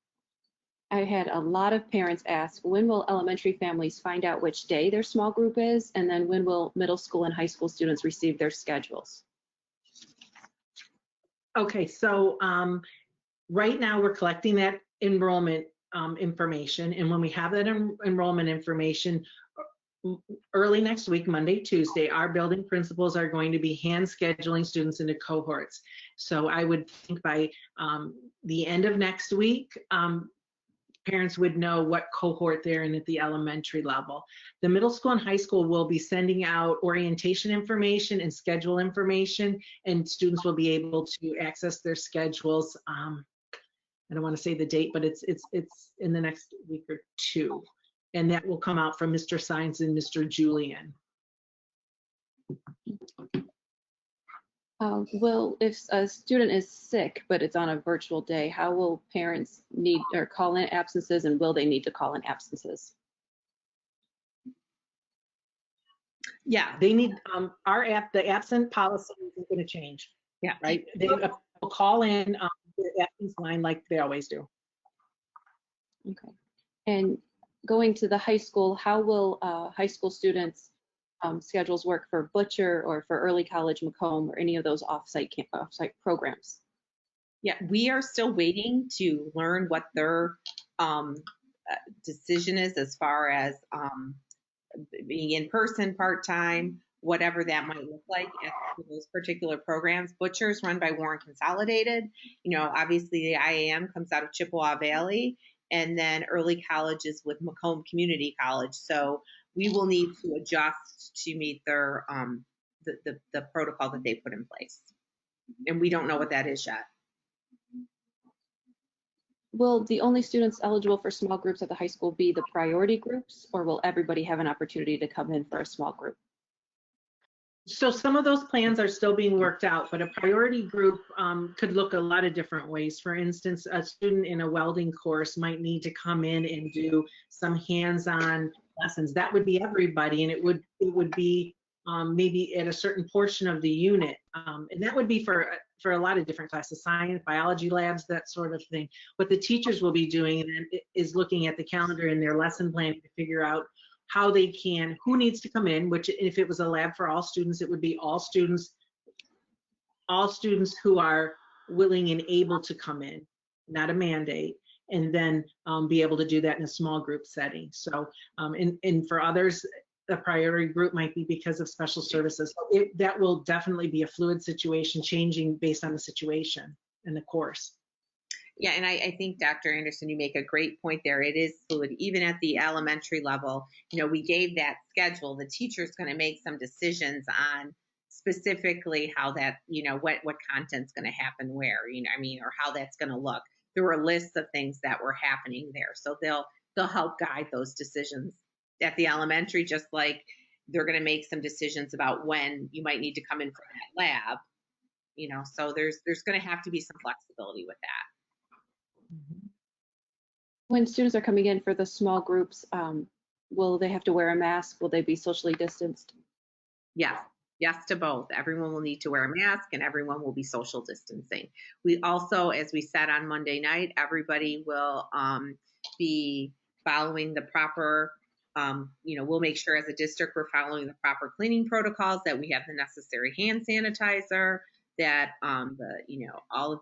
I had a lot of parents ask, when will elementary families find out which day their small group is? And then when will middle school and high school students receive their schedules? Okay, so right now we're collecting that enrollment information, and when we have that enrollment information, early next week, Monday, Tuesday, our building principals are going to be hand scheduling students into cohorts. So I would think by the end of next week, parents would know what cohort they're in at the elementary level. The middle school and high school will be sending out orientation information and schedule information, and students will be able to access their schedules. I don't want to say the date, but it's in the next week or two. And that will come out from Mr. Sines and Mr. Julian. Well, if a student is sick, but it's on a virtual day, how will parents need or call in absences, and will they need to call in absences? Yeah, They need, the absent policy isn't going to change. Yeah. Right? They will call in the absence line like they always do. Okay. And going to the high school, how will high school students schedules work for Butcher or for early college Macomb or any of those offsite programs? Yeah, we are still waiting to learn what their decision is as far as being in person, part-time, whatever that might look like for those particular programs. Butcher's run by Warren Consolidated. You know, obviously the IAM comes out of Chippewa Valley, and then early college is with Macomb Community College. So we will need to adjust to meet their the protocol that they put in place. And we don't know what that is yet. Will the only students eligible for small groups at the high school be the priority groups, or will everybody have an opportunity to come in for a small group? So some of those plans are still being worked out, but a priority group could look a lot of different ways. For instance, a student in a welding course might need to come in and do some hands-on lessons. That would be everybody, and it would be maybe at a certain portion of the unit, and that would be for a lot of different classes, science, biology labs, that sort of thing. What the teachers will be doing is looking at the calendar and their lesson plan to figure out how they can, who needs to come in, which if it was a lab for all students, it would be all students who are willing and able to come in, not a mandate, and then be able to do that in a small group setting. So, and for others, the priority group might be because of special services. So that will definitely be a fluid situation, changing based on the situation and the course. Yeah, and I think, Dr. Anderson, you make a great point there. It is fluid, even at the elementary level. You know, we gave that schedule. The teacher's going to make some decisions on specifically how that, you know, what content's going to happen where, you know, I mean, or how that's going to look. There were lists of things that were happening there. So they'll help guide those decisions at the elementary, just like they're going to make some decisions about when you might need to come in for that lab, you know, so there's going to have to be some flexibility with that. When students are coming in for the small groups, Will they have to wear a mask? Will they be socially distanced? Yes, yes to both. Everyone will need to wear a mask and everyone will be social distancing. We also, as we said on Monday night, everybody will be following the proper, we'll make sure as a district we're following the proper cleaning protocols, that we have the necessary hand sanitizer, that all of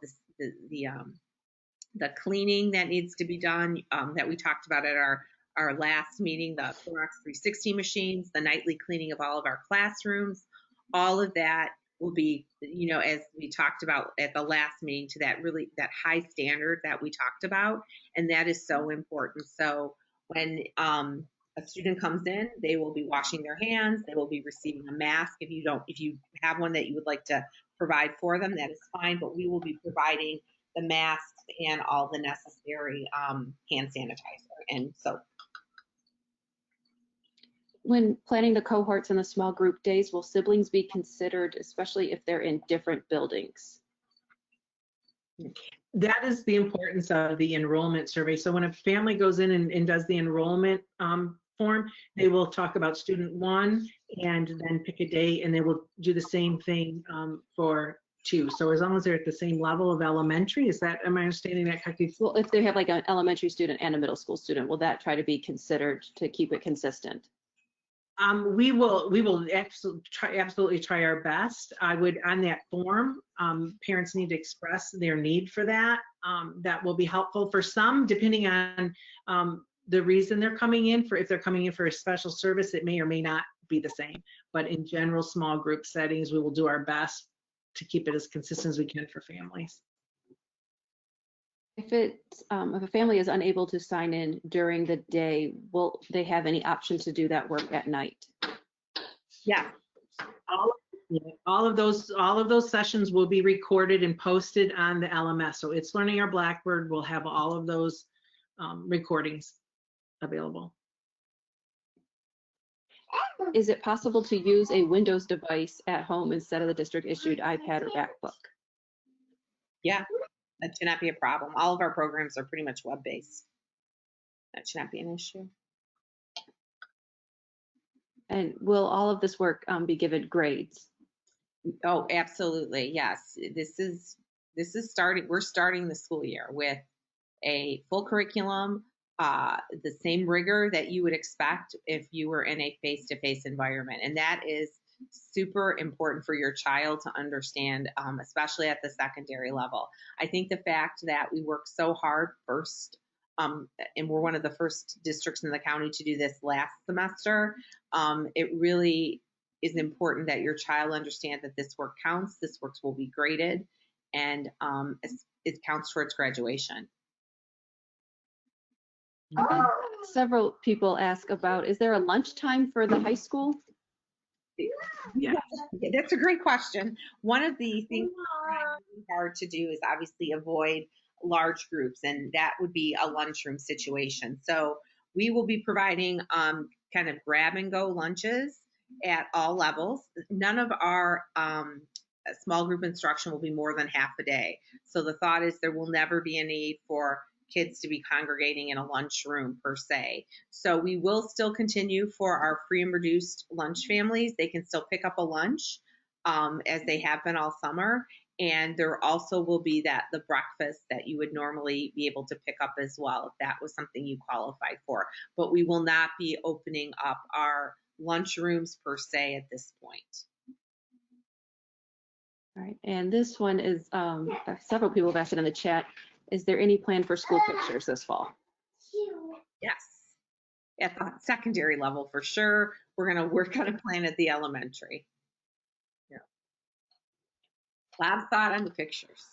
the cleaning that needs to be done, that we talked about at our last meeting, the Clorox 360 machines, the nightly cleaning of all of our classrooms, all of that will be, as we talked about at the last meeting, to that high standard that we talked about. And that is so important. So when a student comes in, they will be washing their hands, they will be receiving a mask. If you have one that you would like to provide for them, that is fine, but we will be providing the masks and all the necessary hand sanitizer and soap. When planning the cohorts and the small group days, will siblings be considered, especially if they're in different buildings? That is the importance of the enrollment survey. So when a family goes in and does the enrollment form, they will talk about student 1 and then pick a day, and they will do the same thing for 2. So as long as they're at the same level of elementary, am I understanding that correctly? Well, if they have like an elementary student and a middle school student, will that try to be considered to keep it consistent? We will absolutely try our best. I would, on that form, parents need to express their need for that. That will be helpful for some, depending on the reason they're coming in. If they're coming in for a special service, it may or may not be the same. But in general, small group settings, we will do our best to keep it as consistent as we can for families. If a family is unable to sign in during the day, will they have any option to do that work at night? Yeah. All of those sessions will be recorded and posted on the LMS. So It's Learning Our Blackboard will have all of those recordings available. Is it possible to use a Windows device at home instead of the district issued iPad or MacBook? Yeah, that should not be a problem. All of our programs are pretty much web-based. That should not be an issue. And will all of this work be given grades? Oh, absolutely. Yes. This is starting. We're starting the school year with a full curriculum, the same rigor that you would expect if you were in a face-to-face environment. And that is super important for your child to understand, especially at the secondary level. I think the fact that we work so hard first, and we're one of the first districts in the county to do this last semester, it really is important that your child understand that this work counts, this work will be graded, and it counts towards graduation. Several people ask about, is there a lunchtime for the high school? Yeah, that's a great question. One of the things that's really hard to do is obviously avoid large groups, and that would be a lunchroom situation. So we will be providing kind of grab and go lunches at all levels. None of our small group instruction will be more than half a day. So the thought is there will never be a need for kids to be congregating in a lunchroom per se. So we will still continue for our free and reduced lunch families. They can still pick up a lunch as they have been all summer. And there also will be the breakfast that you would normally be able to pick up as well if that was something you qualified for. But we will not be opening up our lunchrooms per se at this point. All right, and this one is, several people have asked it in the chat. Is there any plan for school pictures this fall? Yes, at the secondary level for sure. We're going to work on a plan at the elementary. Yeah. A lot of thought on the pictures.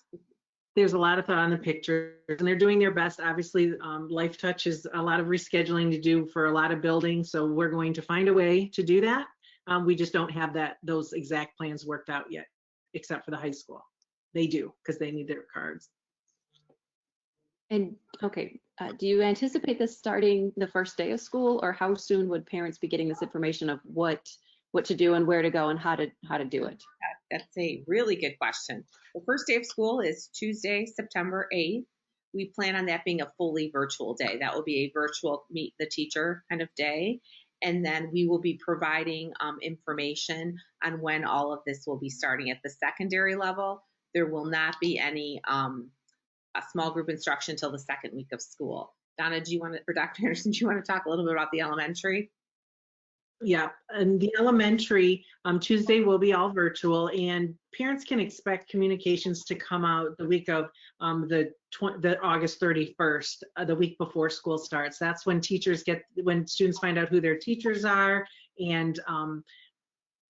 There's a lot of thought on the pictures, and they're doing their best. Obviously, Life Touch is a lot of rescheduling to do for a lot of buildings, so we're going to find a way to do that. We just don't have those exact plans worked out yet, except for the high school. They do, because they need their cards. And okay, do you anticipate this starting the first day of school, or how soon would parents be getting this information of what to do and where to go and how to do it? That's a really good question. The first day of school is Tuesday, September 8th. we plan on that being a fully virtual day. That will be a virtual meet the teacher kind of day. And then we will be providing information on when all of this will be starting at the secondary level. There will not be any a small group instruction until the second week of school. Donna, do you want to, or Dr. Anderson, do you want to talk a little bit about the elementary? Yeah, and the elementary, Tuesday will be all virtual, and parents can expect communications to come out the week of the August 31st, the week before school starts. That's when when students find out who their teachers are and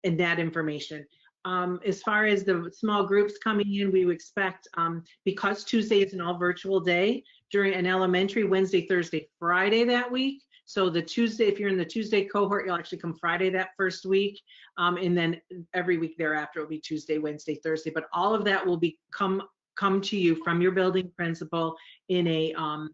that information. As far as the small groups coming in, we would expect, because Tuesday is an all virtual day, during an elementary, Wednesday, Thursday, Friday that week. So the Tuesday, if you're in the Tuesday cohort, you'll actually come Friday that first week. And then every week thereafter will be Tuesday, Wednesday, Thursday. But all of that will be come to you from your building principal in an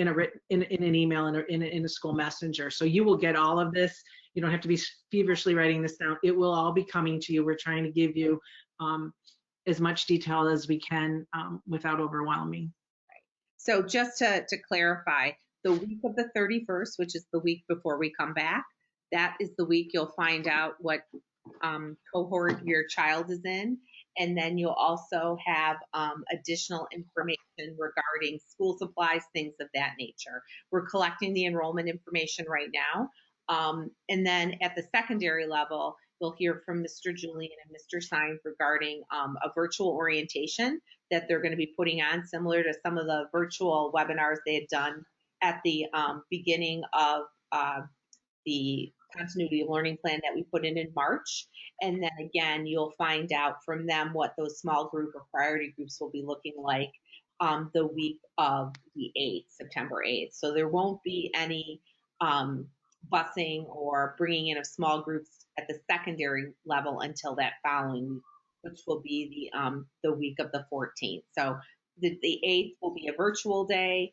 email, in a school messenger. So you will get all of this. You don't have to be feverishly writing this down. It will all be coming to you. We're trying to give you as much detail as we can without overwhelming. So just to clarify, the week of the 31st, which is the week before we come back, that is the week you'll find out what cohort your child is in. And then you'll also have additional information regarding school supplies, things of that nature. We're collecting the enrollment information right now. And then at the secondary level, you'll hear from Mr. Julian and Mr. Sines regarding a virtual orientation that they're going to be putting on, similar to some of the virtual webinars they had done at the beginning of the continuity of learning plan that we put in March. And then again, you'll find out from them what those small group or priority groups will be looking like the week of the 8th, September 8th. So there won't be any busing or bringing in of small groups at the secondary level until that following week, which will be the week of the 14th. So the 8th will be a virtual day,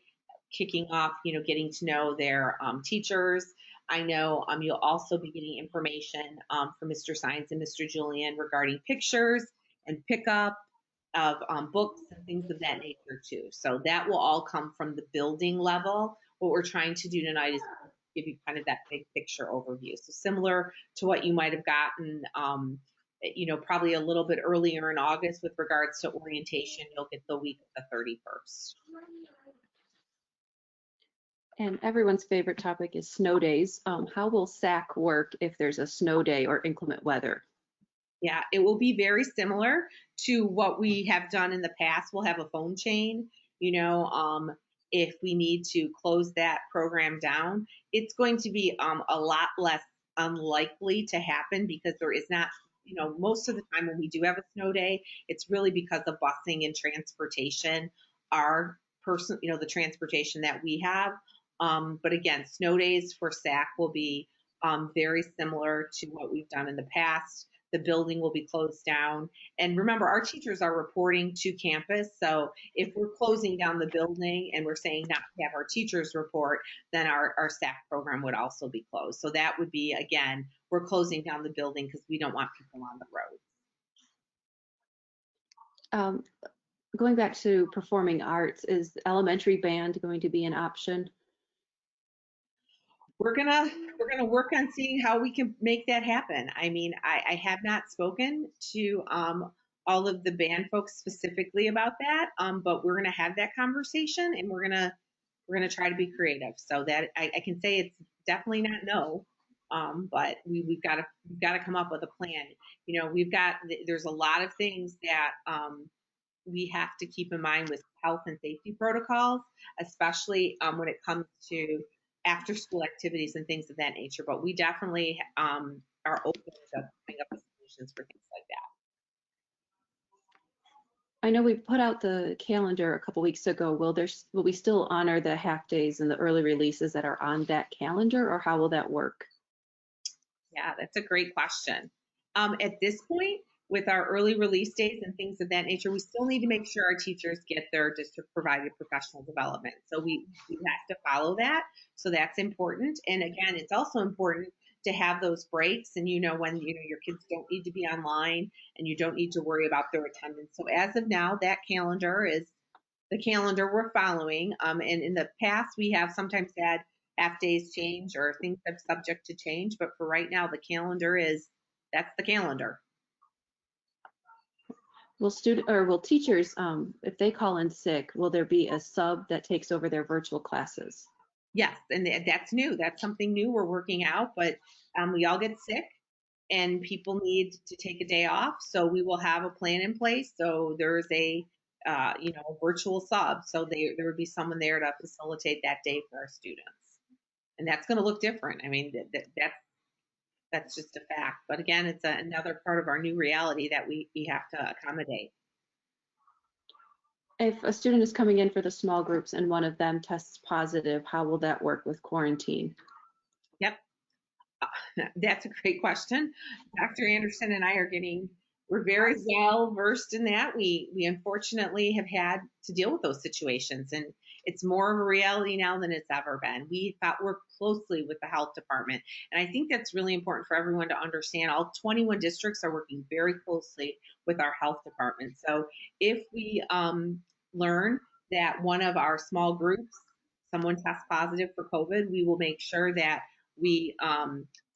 kicking off, getting to know their teachers. I know you'll also be getting information from Mr. Sines and Mr. Julian regarding pictures and pickup of books and things of that nature too. So that will all come from the building level. What we're trying to do tonight is give you kind of that big picture overview. So similar to what you might have gotten, probably a little bit earlier in August with regards to orientation, you'll get the week of the 31st. And everyone's favorite topic is snow days. How will SAC work if there's a snow day or inclement weather? Yeah, it will be very similar to what we have done in the past. We'll have a phone chain, if we need to close that program down. It's going to be a lot less unlikely to happen because there is not, most of the time when we do have a snow day, it's really because of busing and transportation, the transportation that we have. But again, snow days for SAC will be very similar to what we've done in the past. The building will be closed down. And remember, our teachers are reporting to campus. So if we're closing down the building and we're saying not to have our teachers report, then our SAC program would also be closed. So that would be, again, we're closing down the building because we don't want people on the road. Going back to performing arts, is elementary band going to be an option? We're gonna work on seeing how we can make that happen. I mean, I have not spoken to all of the band folks specifically about that, but we're gonna have that conversation and we're gonna try to be creative. So that I can say it's definitely not no, but we've got to come up with a plan. There's a lot of things that we have to keep in mind with health and safety protocols, especially when it comes to after school activities and things of that nature. But we definitely are open to coming up with solutions for things like that. I know we put out the calendar a couple weeks ago. Will we still honor the half days and the early releases that are on that calendar, or how will that work? Yeah, that's a great question. At this point, with our early release days and things of that nature, we still need to make sure our teachers get their district provided professional development. So we have to follow that. So that's important. And again, it's also important to have those breaks and when your kids don't need to be online and you don't need to worry about their attendance. So as of now, that calendar is the calendar we're following. And in the past, we have sometimes had half days change or things that's subject to change. But for right now, the calendar that's the calendar. Will teachers, if they call in sick, will there be a sub that takes over their virtual classes? Yes, and that's new. That's something new we're working out. But we all get sick, and people need to take a day off. So we will have a plan in place. So there's a virtual sub. So there would be someone there to facilitate that day for our students, and that's going to look different. I mean, that's just a fact. But again, it's another part of our new reality that we have to accommodate. If a student is coming in for the small groups and one of them tests positive, how will that work with quarantine? Yep. That's a great question. Dr. Anderson and I we're very well versed in that. We unfortunately have had to deal with those situations, and it's more of a reality now than it's ever been. We work closely with the health department, and I think that's really important for everyone to understand. All 21 districts are working very closely with our health department. So if we learn that one of our small groups, someone tests positive for COVID, we will make sure that we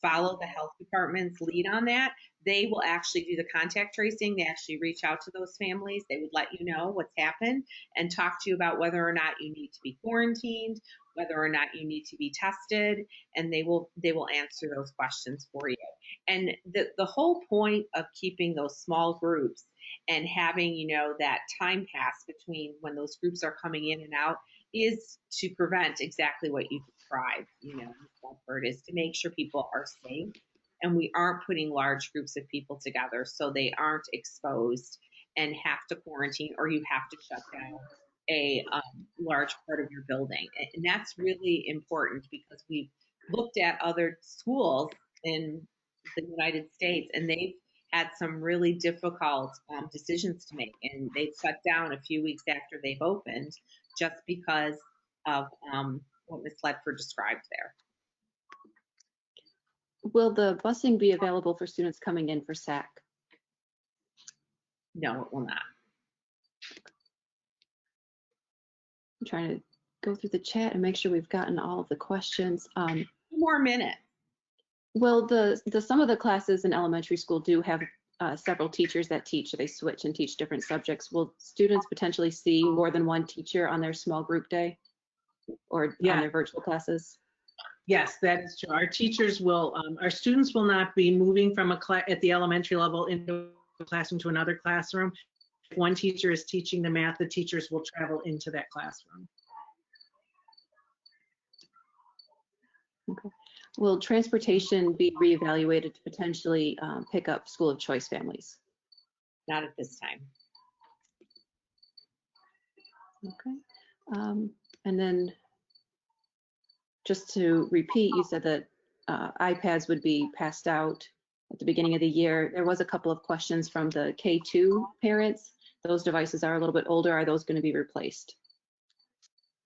follow the health department's lead on that. They will actually do the contact tracing. They actually reach out to those families. They would let you know what's happened and talk to you about whether or not you need to be quarantined, whether or not you need to be tested, and they will answer those questions for you. And the whole point of keeping those small groups and having, that time pass between when those groups are coming in and out is to prevent exactly what you described, effort is to make sure people are safe and we aren't putting large groups of people together so they aren't exposed and have to quarantine or you have to shut down a large part of your building. And that's really important because we've looked at other schools in the United States and they've had some really difficult decisions to make, and they've shut down a few weeks after they've opened just because of what Ms. Ledford described there. Will the busing be available for students coming in for SAC? No, it will not. I'm trying to go through the chat and make sure we've gotten all of the questions. 2 more minutes. Well, some of the classes in elementary school do have several teachers that teach. They switch and teach different subjects. Will students potentially see more than one teacher on their small group day or on their virtual classes? Yes, that is true. Our teachers will, our students will not be moving from a class at the elementary level into a classroom to another classroom. If one teacher is teaching the math, the teachers will travel into that classroom. Okay. Will transportation be reevaluated to potentially pick up school of choice families? Not at this time. Okay. And then just to repeat, you said that iPads would be passed out at the beginning of the year. There was a couple of questions from the K2 parents. Those devices are a little bit older. Are those going to be replaced?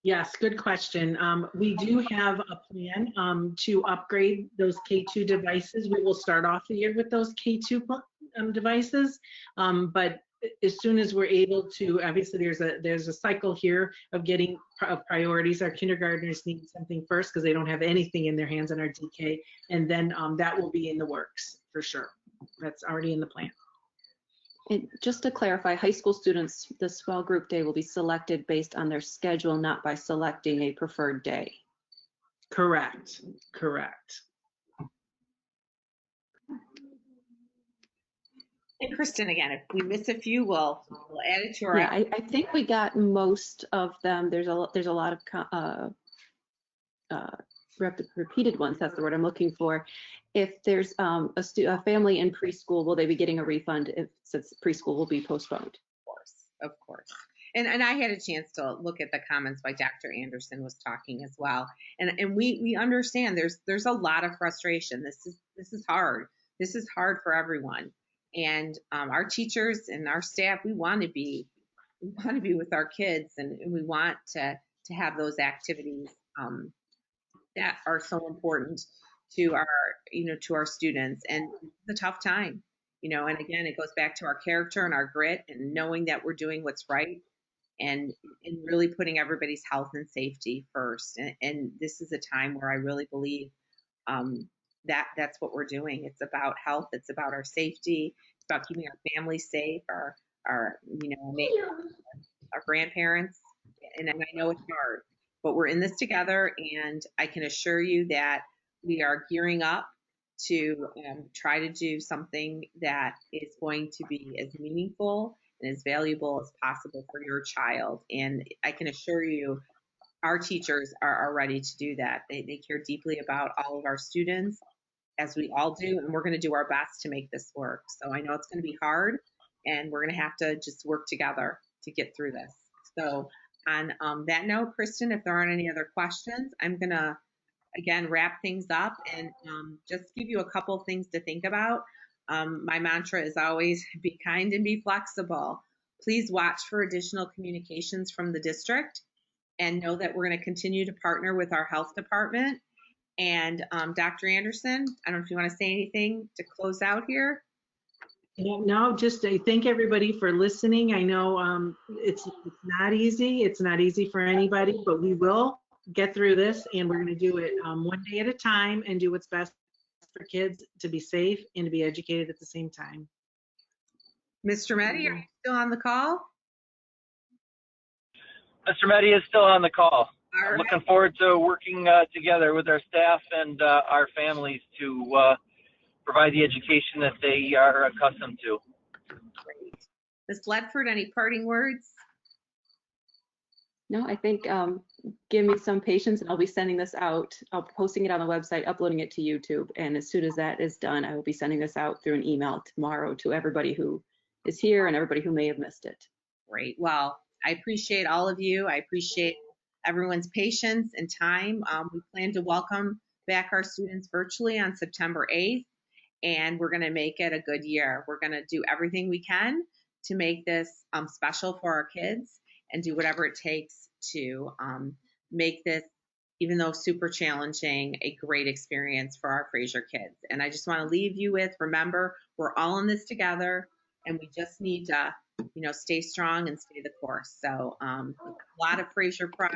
Yes, good question. We do have a plan to upgrade those K2 devices. We will start off the year with those K2 devices, but as soon as we're able to, obviously there's a cycle here of getting priorities. Our kindergartners need something first because they don't have anything in their hands on our DK, and then that will be in the works for sure. That's already in the plan. And just to clarify, high school students, the small group day will be selected based on their schedule, not by selecting a preferred day. Correct, correct. And Kristen, again, if we miss a few, we'll add it to our. Yeah, I think we got most of them. There's a lot of repeated ones. That's the word I'm looking for. If there's a family in preschool, will they be getting a refund since preschool will be postponed? Of course. And I had a chance to look at the comments by Dr. Anderson was talking as well. And we understand there's a lot of frustration. This is hard. This is hard for everyone. And our teachers and our staff, we want to be with our kids, and we want to have those activities that are so important to our students. And it's a tough time, and again, it goes back to our character and our grit and knowing that we're doing what's right and really putting everybody's health and safety first. And this is a time where I really believe that that's what we're doing. It's about health. It's about our safety. It's about keeping our families safe, our neighbors, our grandparents. And I know it's hard, but we're in this together. And I can assure you that we are gearing up to try to do something that is going to be as meaningful and as valuable as possible for your child. And I can assure you, our teachers are ready to do that. They care deeply about all of our students, as we all do, and we're going to do our best to make this work. So I know it's going to be hard, and we're going to have to just work together to get through this. So on that note, Kristen, if there aren't any other questions, I'm going to, again, wrap things up and just give you a couple things to think about. My mantra is always be kind and be flexible. Please watch for additional communications from the district, and know that we're going to continue to partner with our health department. And Dr. Anderson, I don't know if you want to say anything to close out here. No, just I thank everybody for listening. I know it's not easy. It's not easy for anybody, but we will get through this, and we're going to do it one day at a time and do what's best for kids to be safe and to be educated at the same time. Mr. Metty, are you still on the call? Mr. Metty is still on the call. All I'm right. looking forward to working together with our staff and our families to provide the education that they are accustomed to. Great. Ms. Ledford, any parting words? No, I think give me some patience and I'll be sending this out. I'll be posting it on the website, uploading it to YouTube. And as soon as that is done, I will be sending this out through an email tomorrow to everybody who is here and everybody who may have missed it. Great. Well, I appreciate all of you. I appreciate everyone's patience and time. We plan to welcome back our students virtually on September 8th, and we're going to make it a good year. We're going to do everything we can to make this special for our kids and do whatever it takes to make this, even though super challenging, a great experience for our Fraser kids. And I just want to leave you with, remember, we're all in this together, and we just need to stay strong and stay the course. So a lot of Fraser pride,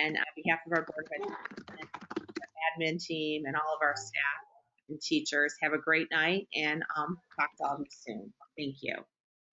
and on behalf of our board of education, admin team, and all of our staff and teachers, have a great night, and talk to all of you soon. Thank you.